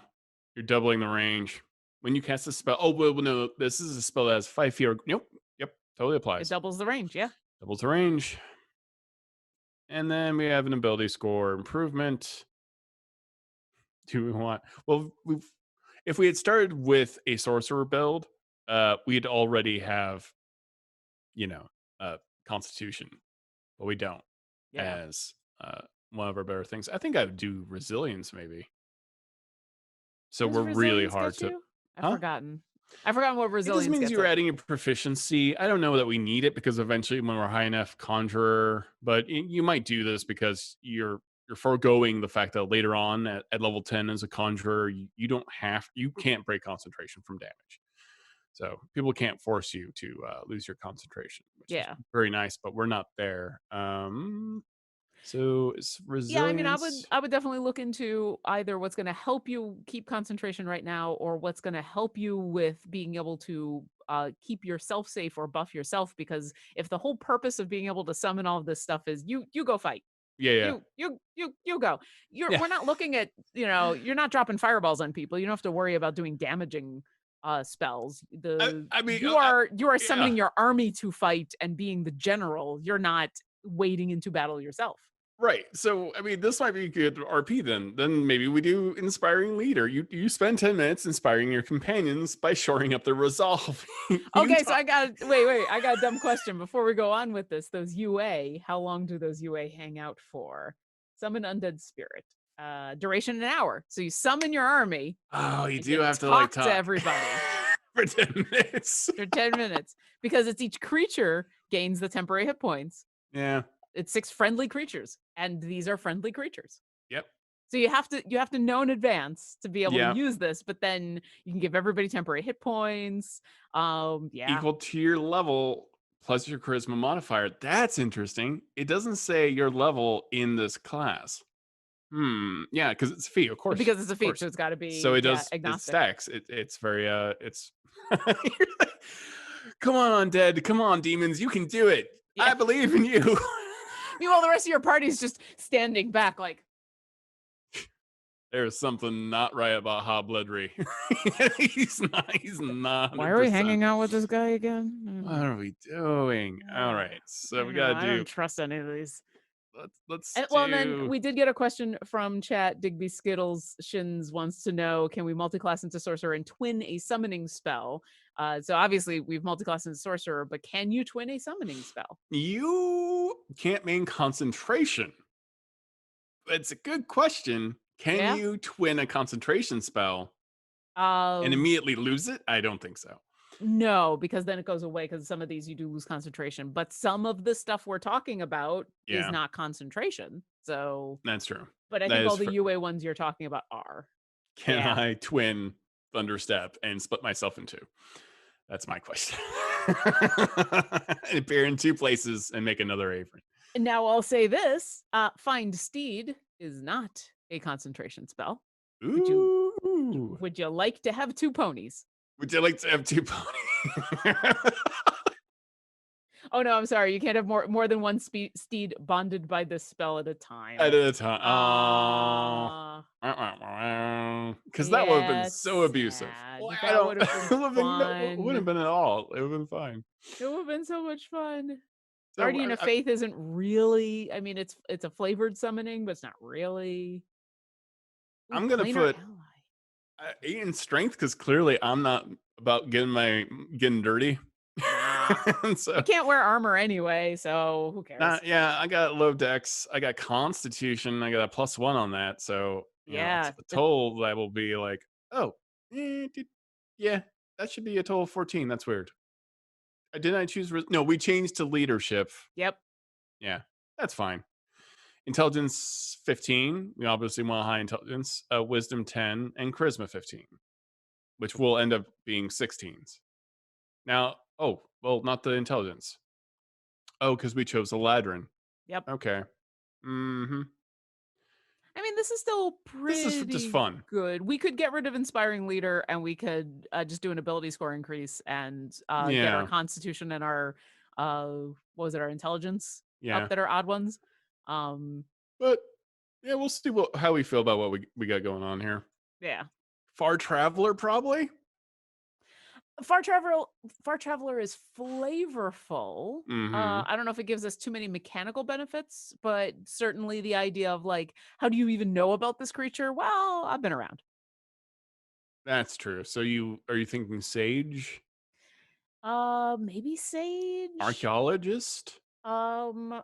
S2: you're doubling the range. When you cast a spell, oh, well, no, this is a spell that has 5 feet. Nope, yep, totally
S1: it
S2: applies.
S1: doubles the range. Yeah.
S2: Doubles the range. And then we have an ability score improvement. Do we want, well, if we had started with a sorcerer build, we'd already have, you know, constitution, but we don't
S1: Yeah.
S2: as one of our better things. I think I'd do resilience maybe. So
S1: What does
S2: we're really
S1: resilience
S2: hard
S1: get
S2: to,
S1: you? I've
S2: huh?
S1: forgotten. I've forgotten what
S2: It just
S1: resilience
S2: means
S1: gets
S2: you're
S1: us.
S2: adding a proficiency. I don't know that we need it because eventually, when we're high enough, conjurer. But you might do this because you're foregoing the fact that later on at level 10 as a conjurer, you can't break concentration from damage. So people can't force you to lose your concentration, which is
S1: Yeah.
S2: very nice. But we're not there. So it's
S1: Yeah, I mean,
S2: resilience.
S1: I would definitely look into either what's gonna help you keep concentration right now or what's gonna help you with being able to, keep yourself safe or buff yourself, because if the whole purpose of being able to summon all of this stuff is you go fight.
S2: Yeah, yeah,
S1: You go.
S2: yeah.
S1: We're not looking at, you're not dropping fireballs on people. You don't have to worry about doing damaging, spells.
S2: I mean,
S1: You are
S2: yeah.
S1: summoning your army to fight and being the general. You're not wading into battle yourself.
S2: Right. So, I mean, this might be good RP then. Then maybe we do inspiring leader. You spend 10 minutes inspiring your companions by shoring up their resolve. You
S1: Okay, so
S2: talk.
S1: I got a dumb question before we go on with this. Those UA, how long do those UA hang out for? Summon undead spirit. Duration an hour. So you summon your army
S2: Oh, you
S1: and
S2: do
S1: you
S2: have to like
S1: talk to
S2: talk
S1: everybody
S2: for 10 minutes.
S1: for 10 minutes because it's each creature gains the temporary hit points.
S2: Yeah.
S1: It's 6 friendly creatures, and these are friendly creatures.
S2: Yep.
S1: So you have to know in advance to be able to
S2: Yeah.
S1: use this, but then you can give everybody temporary hit points. Yeah.
S2: Equal to your level plus your charisma modifier. That's interesting. It doesn't say your level in this class. Yeah, because it's a feat, of course.
S1: Because it's a
S2: Of
S1: feat, so
S2: course.
S1: it's gotta
S2: So
S1: be,
S2: it
S1: yeah,
S2: does it
S1: agnostic.
S2: stacks. It's very it's come on, undead. Come on, demons. You can do it.
S1: Yeah.
S2: I believe in you.
S1: Meanwhile, the rest of your party's just standing back like,
S2: There's something not right about Hobledry. He's not
S1: "Why are we
S2: 100%.
S1: hanging out with this guy again?"
S2: What are we doing? All
S1: Uh,
S2: right.
S1: I
S2: So we
S1: don't know,
S2: gotta
S1: I don't
S2: do
S1: trust any of these.
S2: let's
S1: And then
S2: do
S1: we did get a question from chat. Digby Skittles Shins wants to know, can we multiclass into sorcerer and twin a summoning spell? So obviously we've multiclassed into sorcerer, but can you twin a summoning spell?
S2: you can't main concentration. It's a good question. Can
S1: Yeah.
S2: you twin a concentration spell and
S1: Uh,
S2: immediately lose it? I don't think so.
S1: no, because then it goes away because some of these you do lose concentration, but some of the stuff we're talking about is
S2: Yeah,
S1: not concentration. So,
S2: that's true.
S1: but I
S2: That
S1: think
S2: is
S1: all the
S2: for
S1: UA ones you're talking about are.
S2: can
S1: Yeah.
S2: I twin Thunderstep and split myself in two? That's my question. And appear in two places and make another Avery.
S1: And now I'll say this, find steed is not a concentration spell. Would you
S2: Ooh.
S1: would you like to have 2 ponies?
S2: Would you like to have two ponies?
S1: Oh, no, I'm sorry, you can't have more than 1 steed bonded by this spell at a
S2: At
S1: time.
S2: a time. Oh.
S1: Ah,
S2: Because that would have been
S1: yeah,
S2: so
S1: it's
S2: abusive.
S1: sad.
S2: Well, I
S1: That
S2: don't.
S1: would have
S2: It
S1: been
S2: would have been no, wouldn't have
S1: fun.
S2: been at all. It would have been fine.
S1: It would have been so much fun.
S2: So
S1: Guardian of Faith isn't really, I mean, it's a flavored summoning, but it's not really. Ooh,
S2: I'm gonna
S1: planar
S2: put
S1: ally.
S2: 8 in strength because clearly I'm not about getting dirty.
S1: Nah.
S2: And
S1: You
S2: so
S1: can't wear armor anyway, so who cares?
S2: not yeah. I got low dex. I got Constitution. I got a +1 on that. So
S1: Yeah,
S2: a total that will be like yeah. That should be a total of 14. That's weird. Didn't I choose? No, we changed to leadership.
S1: yep.
S2: Yeah, that's fine. Intelligence 15. We obviously want high intelligence. Wisdom 10 and charisma 15, which will end up being 16s. Now, oh, well, not the intelligence. Oh, because we chose a ladrin.
S1: Yep.
S2: Okay. Hmm.
S1: I mean, this is still
S2: This is just
S1: pretty
S2: fun.
S1: good. We could get rid of inspiring leader and we could just do an ability score increase and get our
S2: Yeah.
S1: constitution and our what was it, our intelligence up
S2: Yeah.
S1: that are odd ones. Um
S2: But yeah, we'll see how we feel about what we got going on here.
S1: yeah.
S2: Far traveler, probably.
S1: Far Traveler Far Traveler is flavorful.
S2: Hmm.
S1: I don't know if it gives us too many mechanical benefits, but certainly the idea of like, how do you even know about this creature? Well, I've been around.
S2: That's true. So are you thinking sage,
S1: Maybe Sage.
S2: archaeologist?
S1: Um,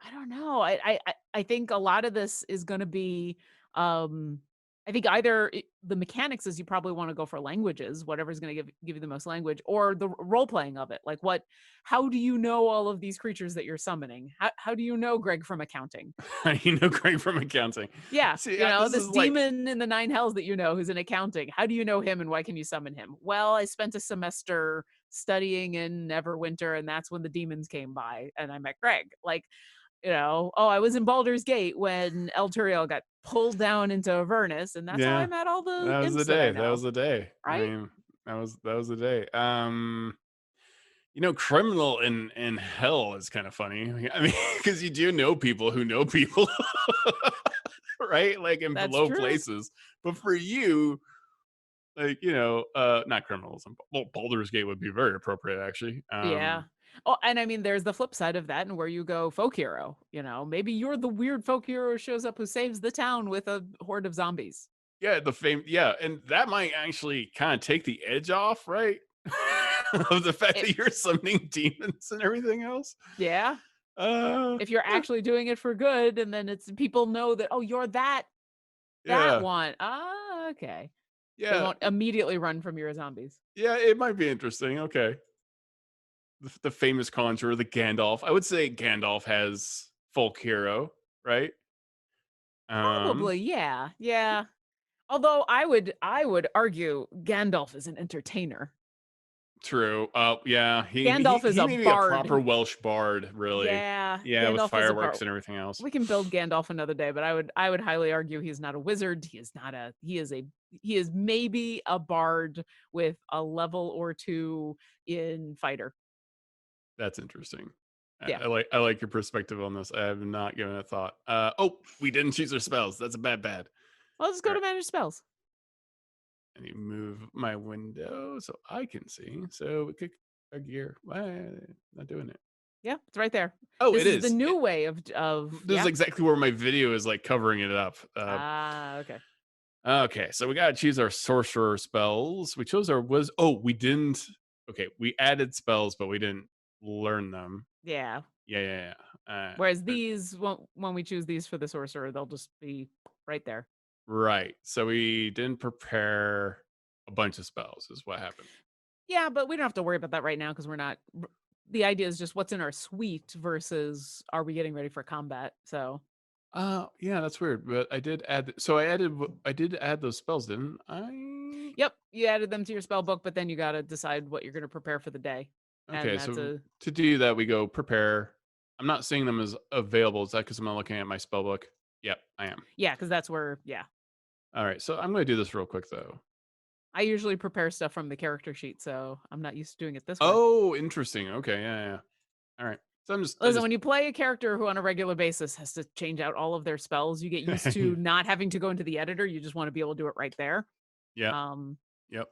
S1: I don't know. I think a lot of this is going to be um I think either the mechanics is you probably want to go for languages, whatever's going to give you the most language, or the role playing of it. Like how do you know all of these creatures that you're summoning? How do you know Greg from accounting?
S2: You know, Craig from accounting.
S1: Yeah,
S2: See, this
S1: this
S2: is like
S1: demon in the 9 hells that you know who's in accounting. How do you know him and why can you summon him? Well, I spent a semester studying in Neverwinter and that's when the demons came by and I met Greg. Like Oh, I was in Baldur's Gate when El Turiel got pulled down into Avernus, and that's how I
S2: Yeah,
S1: met all the
S2: that was the
S1: imps that I
S2: day. That was
S1: know,
S2: the day. I
S1: right?
S2: mean, that was the day. Criminal in hell is kind of funny. I mean, because you do know people who know people, right? Like in
S1: That's
S2: below
S1: true.
S2: places. But for you, like not criminals. Well, Baldur's Gate would be very appropriate, actually.
S1: Yeah. Oh, and I mean, there's the flip side of that, and where you go folk hero. Maybe you're the weird folk hero who shows up who saves the town with a horde of zombies.
S2: Yeah, yeah, and that might actually kind of take the edge off, right? Of the fact
S1: It,
S2: that you're summoning demons and everything else.
S1: yeah. If you're
S2: Yeah,
S1: actually doing it for good, and then it's people know that, oh, you're that
S2: yeah,
S1: one. Ah, okay. They
S2: yeah,
S1: won't immediately run from your zombies.
S2: yeah. It might be interesting. Okay, the famous Conjurer, the Gandalf. I would say Gandalf has folk hero, right? Um,
S1: Probably, yeah, yeah. Although I would argue Gandalf is an entertainer.
S2: True. Yeah,
S1: Gandalf is
S2: he
S1: a
S2: may be a
S1: bard.
S2: proper Welsh bard, really.
S1: Yeah,
S2: Yeah, with
S1: Gandalf is a bard.
S2: fireworks and everything else.
S1: We can build Gandalf another day, but I would highly argue he's not a wizard. He is maybe a bard with a level or two in fighter.
S2: That's interesting.
S1: Yeah.
S2: I like your perspective on this. I have not given it a thought. Oh, we didn't choose our spells. That's a bad.
S1: Well, let's
S2: All
S1: go
S2: right.
S1: to manage spells.
S2: I need to move my window so I can see. So we could a gear. Why not doing it?
S1: Yeah, it's right there.
S2: Oh,
S1: This
S2: it
S1: is the
S2: is.
S1: new way of
S2: This is
S1: yeah.
S2: exactly where my video is like covering it up.
S1: Ah, okay.
S2: Okay, so we gotta choose our sorcerer spells. We chose our was. Oh, we didn't. Okay, we added spells, but we didn't learn them.
S1: Yeah.
S2: Yeah.
S1: Whereas these, when we choose these for the sorcerer, they'll just be right there.
S2: Right. So we didn't prepare a bunch of spells, is what happened.
S1: Yeah, but we don't have to worry about that right now because the idea is just what's in our suite versus are we getting ready for combat. So,
S2: Yeah, that's weird. But I did add. So I did add those spells, didn't I?
S1: yep, you added them to your spell book, but then you got to decide what you're going to prepare for the day. And
S2: Okay,
S1: that's
S2: so
S1: a
S2: to do that, we go prepare. I'm not seeing them as available. Is that because I'm not looking at my spell book? Yep, I am.
S1: yeah, because that's where, yeah.
S2: All right, so I'm going to do this real quick though.
S1: I usually prepare stuff from the character sheet, so I'm not used to doing it this way.
S2: Oh, interesting. Okay, yeah. All right. So I
S1: Listen,
S2: just
S1: when you play a character who on a regular basis has to change out all of their spells, you get used to not having to go into the editor. You just want to be able to do it right there.
S2: Yep,
S1: Um,
S2: yep.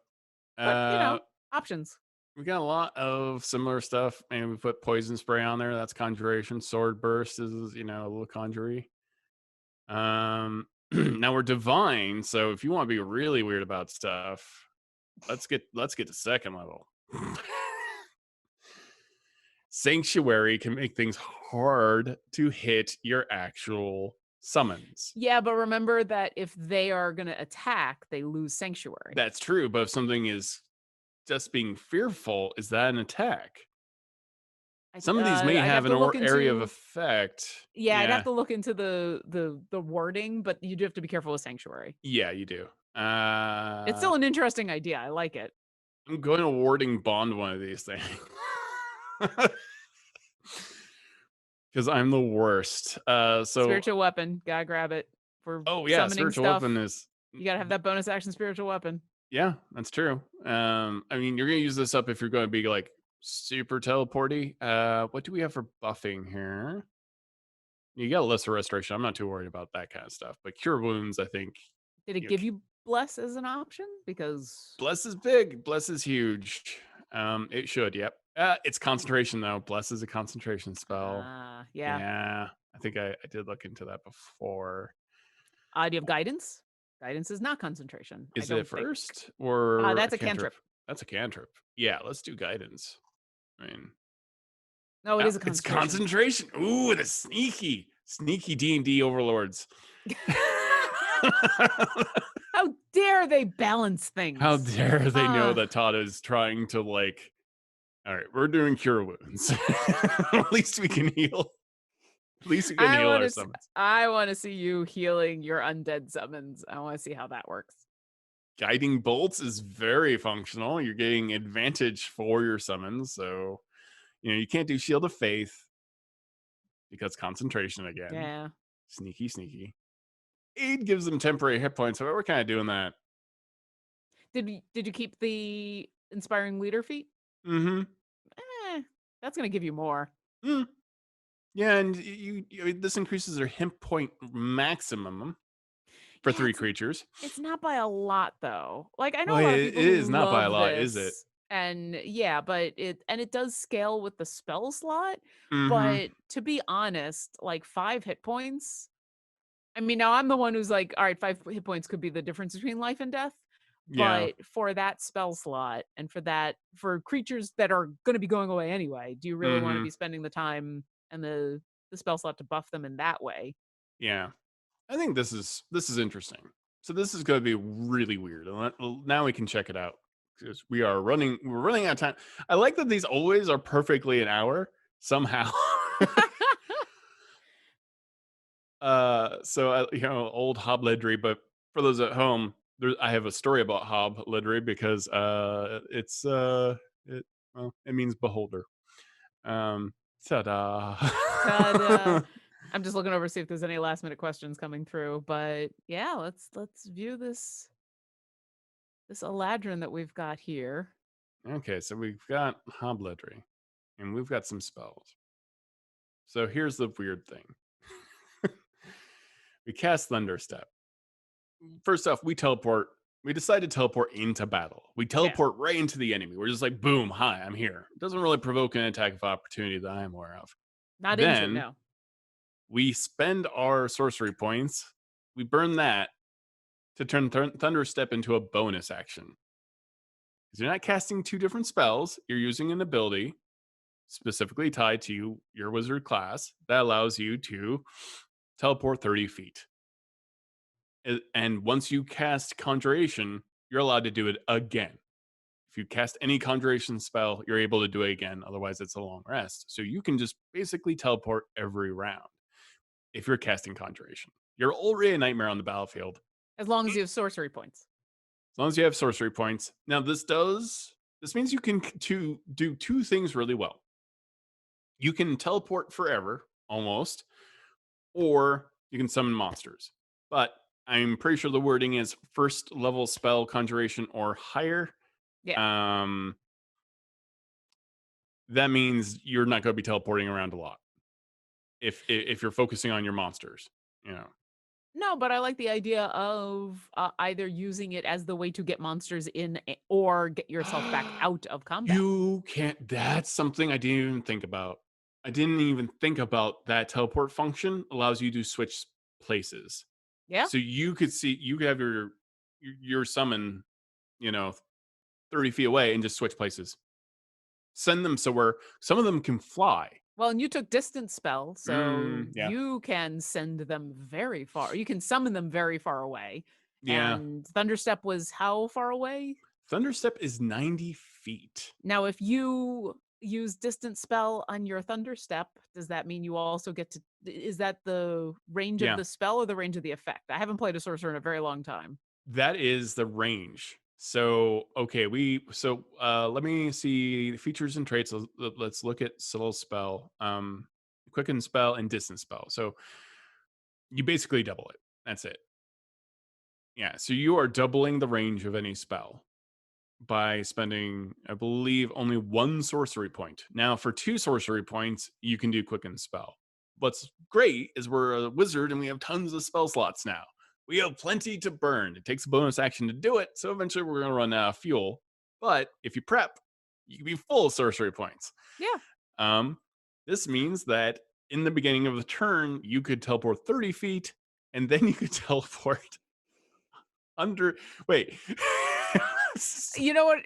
S1: but
S2: Uh,
S1: options.
S2: we got a lot of similar stuff, and we put poison spray on there. That's conjuration. Sword burst is a little conjury. Now we're divine, so if you want to be really weird about stuff, let's get to second level. Sanctuary can make things hard to hit your actual summons.
S1: Yeah, but remember that if they are going to attack, they lose sanctuary.
S2: That's true, but if something is just being fearful, is that an attack? Some of these may
S1: I'd
S2: have
S1: have
S2: an
S1: to look
S2: area of
S1: into.
S2: effect.
S1: Yeah, I'd have
S2: Yeah,
S1: to look into the wording, but you do have to be careful with sanctuary.
S2: yeah, you do.
S1: It's still an interesting idea. I like it.
S2: I'm going to warding bond one of these things. Because I'm the worst.
S1: Spiritual weapon, gotta grab it for
S2: Oh yeah,
S1: summoning
S2: spiritual
S1: stuff.
S2: weapon is
S1: You gotta have that bonus action spiritual weapon.
S2: yeah, that's true. I mean, you're gonna use this up if you're going to be like super teleporty. What do we have for buffing here? You got a lesser restoration. I'm not too worried about that kind of stuff, but cure wounds, I think.
S1: Did it
S2: You know,
S1: give you bless as an option? Because
S2: bless is big. Bless is huge. It should. Yep. It's concentration though. Bless is a concentration spell.
S1: yeah.
S2: Yeah, I think I did look into that before.
S1: Do you have guidance? Guidance is not concentration. I
S2: Is it
S1: don't think.
S2: first or a
S1: That's a
S2: cantrip?
S1: cantrip.
S2: That's a cantrip. Yeah, let's do guidance. I mean,
S1: No, it is a
S2: it's
S1: concentration.
S2: concentration. Ooh, the sneaky D&D overlords.
S1: How dare they balance
S2: How
S1: things?
S2: dare they know
S1: Uh,
S2: that Todd is trying to like, all right, we're doing cure wounds. At least we can heal. At least we can
S1: I
S2: heal
S1: want
S2: our
S1: to.
S2: summons.
S1: I want to see you healing your undead summons. I want to see how that works.
S2: Guiding bolts is very functional. You're getting advantage for your summons. So, you can't do shield of faith. because concentration again.
S1: Yeah.
S2: Sneaky, sneaky. Aid gives them temporary hit points, so we're kind of doing that.
S1: Did you keep the inspiring leader feat?
S2: Mm-hmm.
S1: Eh, that's gonna give you more.
S2: Mm. Yeah, and this increases their hit point maximum for
S1: Yeah,
S2: 3 creatures.
S1: it's not by a lot though. Like I
S2: Well,
S1: know a lot of
S2: it
S1: people who
S2: is not by a
S1: love
S2: lot, is it?
S1: this and yeah, but it does scale with the spell slot,
S2: Mm-hmm.
S1: but to be honest, like 5 hit points. I mean, now I'm the one who's like, all right, 5 hit points could be the difference between life and death,
S2: Yeah.
S1: but for that spell slot and for creatures that are going to be going away anyway, do you really want to
S2: Mm-hmm.
S1: be spending the time and the spell slot to buff them in that way?
S2: Yeah. I think this is interesting. So this is going to be really weird. And now we can check it out because we're running out of time. I like that these always are perfectly an hour somehow. Old Hobledry, but for those at home, I have a story about Hobledry because it means beholder. Ta-da.
S1: Ta-da. I'm just looking over to see if there's any last minute questions coming through, but yeah, let's view this Eladrin that we've got here.
S2: Okay, so we've got Hobledry and we've got some spells. So here's the weird thing. We cast Thunderstep. First off, we teleport. We decide to teleport into battle. We
S1: Yeah,
S2: teleport right into the enemy. We're just like, boom, hi, I'm here. It doesn't really provoke an attack of opportunity that I'm aware of.
S1: not into,
S2: Then
S1: no.
S2: we spend our sorcery points. We burn that to turn Thunderstep into a bonus action. Because you're not casting 2 different spells, you're using an ability specifically tied to your wizard class that allows you to teleport 30 feet. And once you cast Conjuration, you're allowed to do it again. If you cast any Conjuration spell, you're able to do it again. Otherwise, it's a long rest. So you can just basically teleport every round if you're casting Conjuration. You're already a nightmare on the battlefield
S1: As long as you have sorcery points.
S2: as long as you have sorcery points. Now, this means you can do 2 things really well. You can teleport forever, almost, or you can summon monsters. But I'm pretty sure the wording is first level spell Conjuration or higher.
S1: Yeah.
S2: Um, that means you're not going to be teleporting around a lot if you're focusing on your monsters. You know,
S1: No, but I like the idea of either using it as the way to get monsters in or get yourself back out of combat.
S2: you can't. That's something I didn't even think about. I didn't even think about that teleport function allows you to switch places.
S1: Yeah.
S2: So you could have your summon, you know, 30 feet away and just switch places. Send them so where some of them can fly.
S1: Well, and you took distance spell, so
S2: Yeah.
S1: you can send them very far. You can summon them very far away.
S2: Yeah.
S1: And Thunderstep was how far away?
S2: Thunderstep is 90 feet.
S1: Now, if you use distance spell on your Thunderstep, does that mean you also get to? Is that the range of
S2: Yeah.
S1: the spell or the range of the effect? I haven't played a sorcerer in a very long time.
S2: That is the range. So, okay, let me see features and traits. Let's look at subtle spell, quicken spell, and distance spell. So you basically double it. That's it. Yeah. So you are doubling the range of any spell by spending, I believe, only 1 sorcery point. Now, for 2 sorcery points, you can do quicken spell. What's great is we're a wizard and we have tons of spell slots now. We have plenty to burn. It takes a bonus action to do it, so eventually we're going to run out of fuel. But if you prep, you can be full of sorcery points.
S1: Yeah.
S2: Um, this means that in the beginning of the turn, you could teleport 30 feet, and then you could teleport under. Wait.
S1: You know what?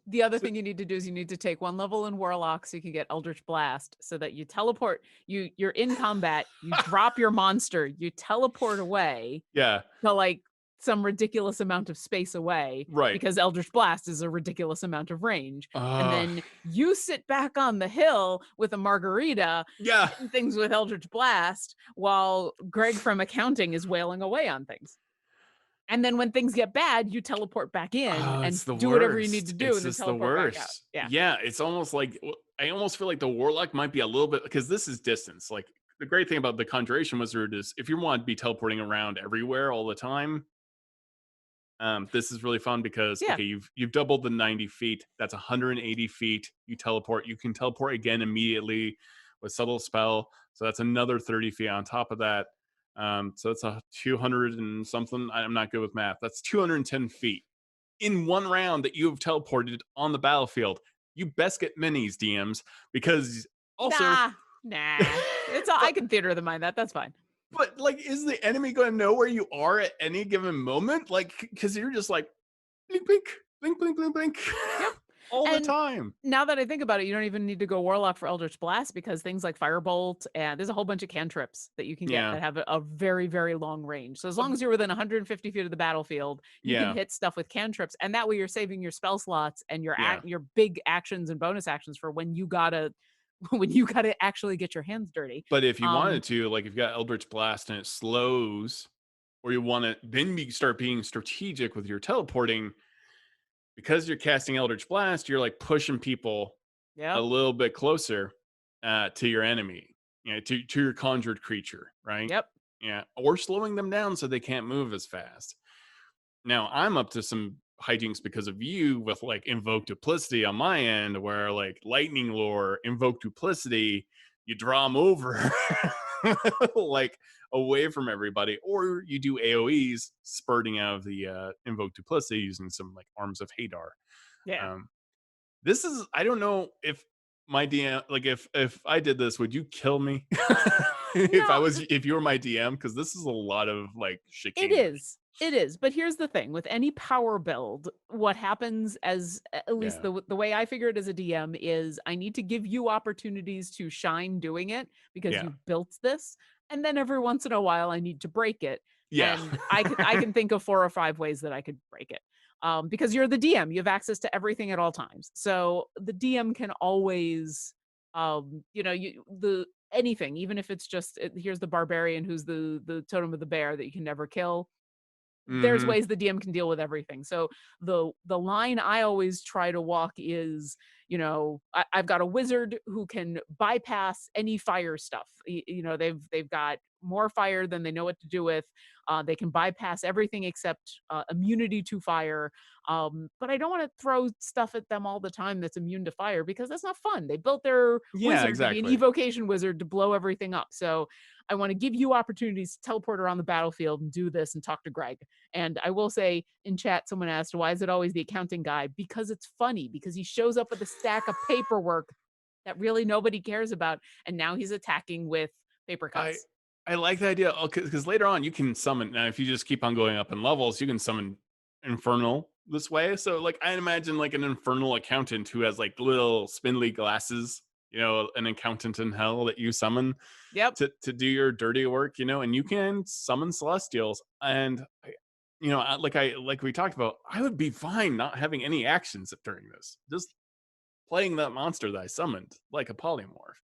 S1: The other thing you need to do is you need to take 1 level in Warlock so you can get Eldritch Blast so that you teleport. You're in combat, you drop your monster, you teleport away
S2: Yeah.
S1: to like some ridiculous amount of space away
S2: Right.
S1: because Eldritch Blast is a ridiculous amount of range. And
S2: Uh,
S1: then you sit back on the hill with a margarita,
S2: yeah.
S1: hitting things with Eldritch Blast while Greg from accounting is wailing away on things. And then when things get bad, you teleport back in
S2: Oh,
S1: and
S2: it's the
S1: do whatever you need to
S2: worst.
S1: do
S2: It's
S1: and then
S2: just the
S1: teleport back out.
S2: worst.
S1: Yeah.
S2: Yeah, it's almost like I almost feel like the warlock might be a little bit because this is distance. Like the great thing about the Conjuration Wizard is if you want to be teleporting around everywhere all the time, this is really fun because
S1: Yeah.
S2: okay, you've doubled the 90 feet. That's 180 feet. You teleport. You can teleport again immediately with subtle spell. So that's another 30 feet on top of that. So that's a 200 and something. I'm not good with math. That's 210 feet in one round that you have teleported on the battlefield. You best get minis, DMs, because also,
S1: Nah, nah. It's all, I
S2: but
S1: can theater of the mind that. That's fine.
S2: but like, is the enemy going to know where you are at any given moment? Like, because you're just like blink, blink, blink, blink, blink, blink,
S1: Yep.
S2: all the
S1: And
S2: time.
S1: now that I think about it, you don't even need to go Warlock for Eldritch Blast because things like Firebolt and there's a whole bunch of cantrips that you can get
S2: Yeah,
S1: that have a very, very long range. So as
S2: but
S1: long as you're within 150 feet of the battlefield, you can
S2: yeah,
S1: hit stuff with cantrips, and that way you're saving your spell slots and
S2: yeah.
S1: your big actions and bonus actions for when you gotta when you gotta actually get your hands dirty.
S2: But if you
S1: Um,
S2: wanted to, like, if you got Eldritch Blast and it slows, or you want to then start being strategic with your teleporting, because you're casting Eldritch Blast, you're like pushing people a
S1: yep,
S2: little bit closer to your enemy, to your conjured creature, right?
S1: yep.
S2: Yeah, or slowing them down so they can't move as fast. Now I'm up to some hijinks because of you with like invoke duplicity on my end, where like lightning lore, invoke duplicity, you draw them over like away from everybody, or you do AoEs spurting out of the invoke duplicity using some like arms of Hadar.
S1: Yeah.
S2: Um, this is I don't know if my DM like if I did this, would you kill me
S1: No,
S2: if you were my DM? Because this is a lot of like
S1: it
S2: chicanery.
S1: is. It is. But here's the thing, with any power build, what happens as at least
S2: Yeah,
S1: the way I figure it as a DM is I need to give you opportunities to shine doing it because
S2: yeah,
S1: you built this. And then every once in a while I need to break it.
S2: yeah.
S1: And I can think of 4 or 5 ways that I could break it. Because you're the DM, you have access to everything at all times. So the DM can always you the anything, even if it's just here's the barbarian who's the totem of the bear that you can never kill. There's
S2: Hmm.
S1: ways the DM can deal with everything. So the line I always try to walk is, I've got a wizard who can bypass any fire stuff. They've got more fire than they know what to do with. They can bypass everything except immunity to fire. But I don't want to throw stuff at them all the time that's immune to fire because that's not fun. They built their
S2: Yeah,
S1: wizard to be an
S2: exactly.
S1: evocation wizard to blow everything up. So I want to give you opportunities to teleport around the battlefield and do this and talk to Greg. And I will say in chat, someone asked, why is it always the accounting guy? Because it's funny, because he shows up with a stack of paperwork that really nobody cares about. And now he's attacking with paper
S2: I
S1: cuts.
S2: I like the idea because later on you can summon. Now, if you just keep on going up in levels, you can summon infernal this way. So, like, I imagine like an infernal accountant who has like little spindly glasses. An accountant in hell that you summon
S1: Yep.
S2: to do your dirty work. And you can summon celestials. And like we talked about, I would be fine not having any actions during this. Just playing that monster that I summoned like a polymorph.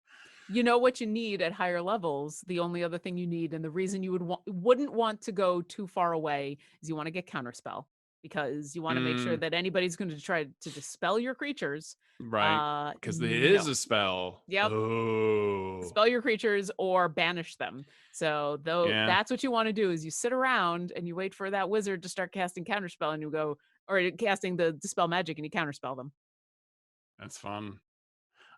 S1: You know what you need at higher levels. The only other thing you need, and the reason you wouldn't want to go too far away, is you want to get counterspell because you want to make sure
S2: Mm,
S1: that anybody's going to try to dispel your creatures.
S2: right. Because there is
S1: No.
S2: a spell.
S1: Yep.
S2: Oh,
S1: Dispel your creatures or banish them. So though
S2: yeah.
S1: that's what you want to do is you sit around and you wait for that wizard to start casting counterspell and you go or casting the dispel magic and you counterspell them.
S2: That's fun.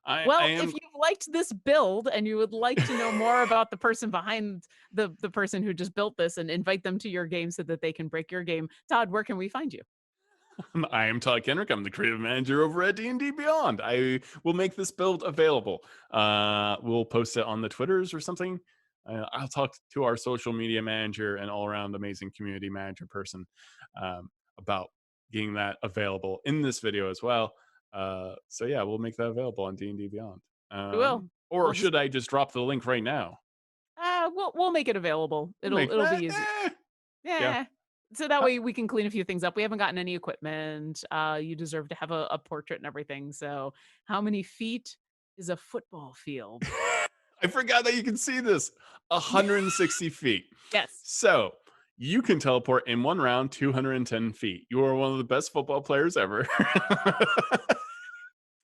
S2: I
S1: Well, if
S2: am
S1: you've liked this build and you would like to know more about the person behind the person who just built this and invite them to your game so that they can break your game, Todd, where can we find you?
S2: I am Todd Kenreck. I'm the creative manager over at D&D Beyond. I will make this build available. We'll post it on the Twitters or something. I'll talk to our social media manager and all around amazing community manager person about getting that available in this video as well. So yeah, we'll make that available on D&D Beyond.
S1: We will.
S2: Or
S1: We'll just
S2: should I just drop the link right now?
S1: we'll make it available.
S2: We'll
S1: It'll be easy.
S2: yeah.
S1: Yeah. So that
S2: How-
S1: way we can clean a few things up. We haven't gotten any equipment. You deserve to have a portrait and everything. So how many feet is a football field?
S2: I forgot that you can see this. 160 feet.
S1: Yes.
S2: So you can teleport in one round 210 feet. You are one of the best football players ever.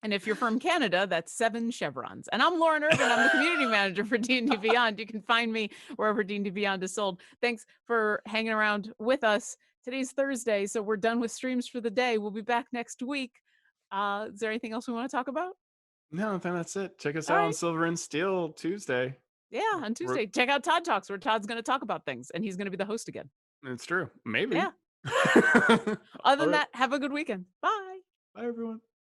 S1: And if you're from Canada, that's 7 chevrons. And I'm Lauren Irvin. I'm the community manager for D&D Beyond. You can find me wherever D&D Beyond is sold. Thanks for hanging around with us. Today's Thursday, so we're done with streams for the day. We'll be back next week. Is there anything else we want to talk about?
S2: No, I think that's it. Check us
S1: All
S2: out on
S1: right.
S2: Silver and Steel Tuesday.
S1: Yeah, on
S2: We're-
S1: Tuesday. Check out Todd Talks, where Todd's going to talk about things, and he's going to be the host again.
S2: It's true. Maybe.
S1: Yeah.
S2: All
S1: Other than
S2: right.
S1: that, have a good weekend. Bye.
S2: Bye, everyone.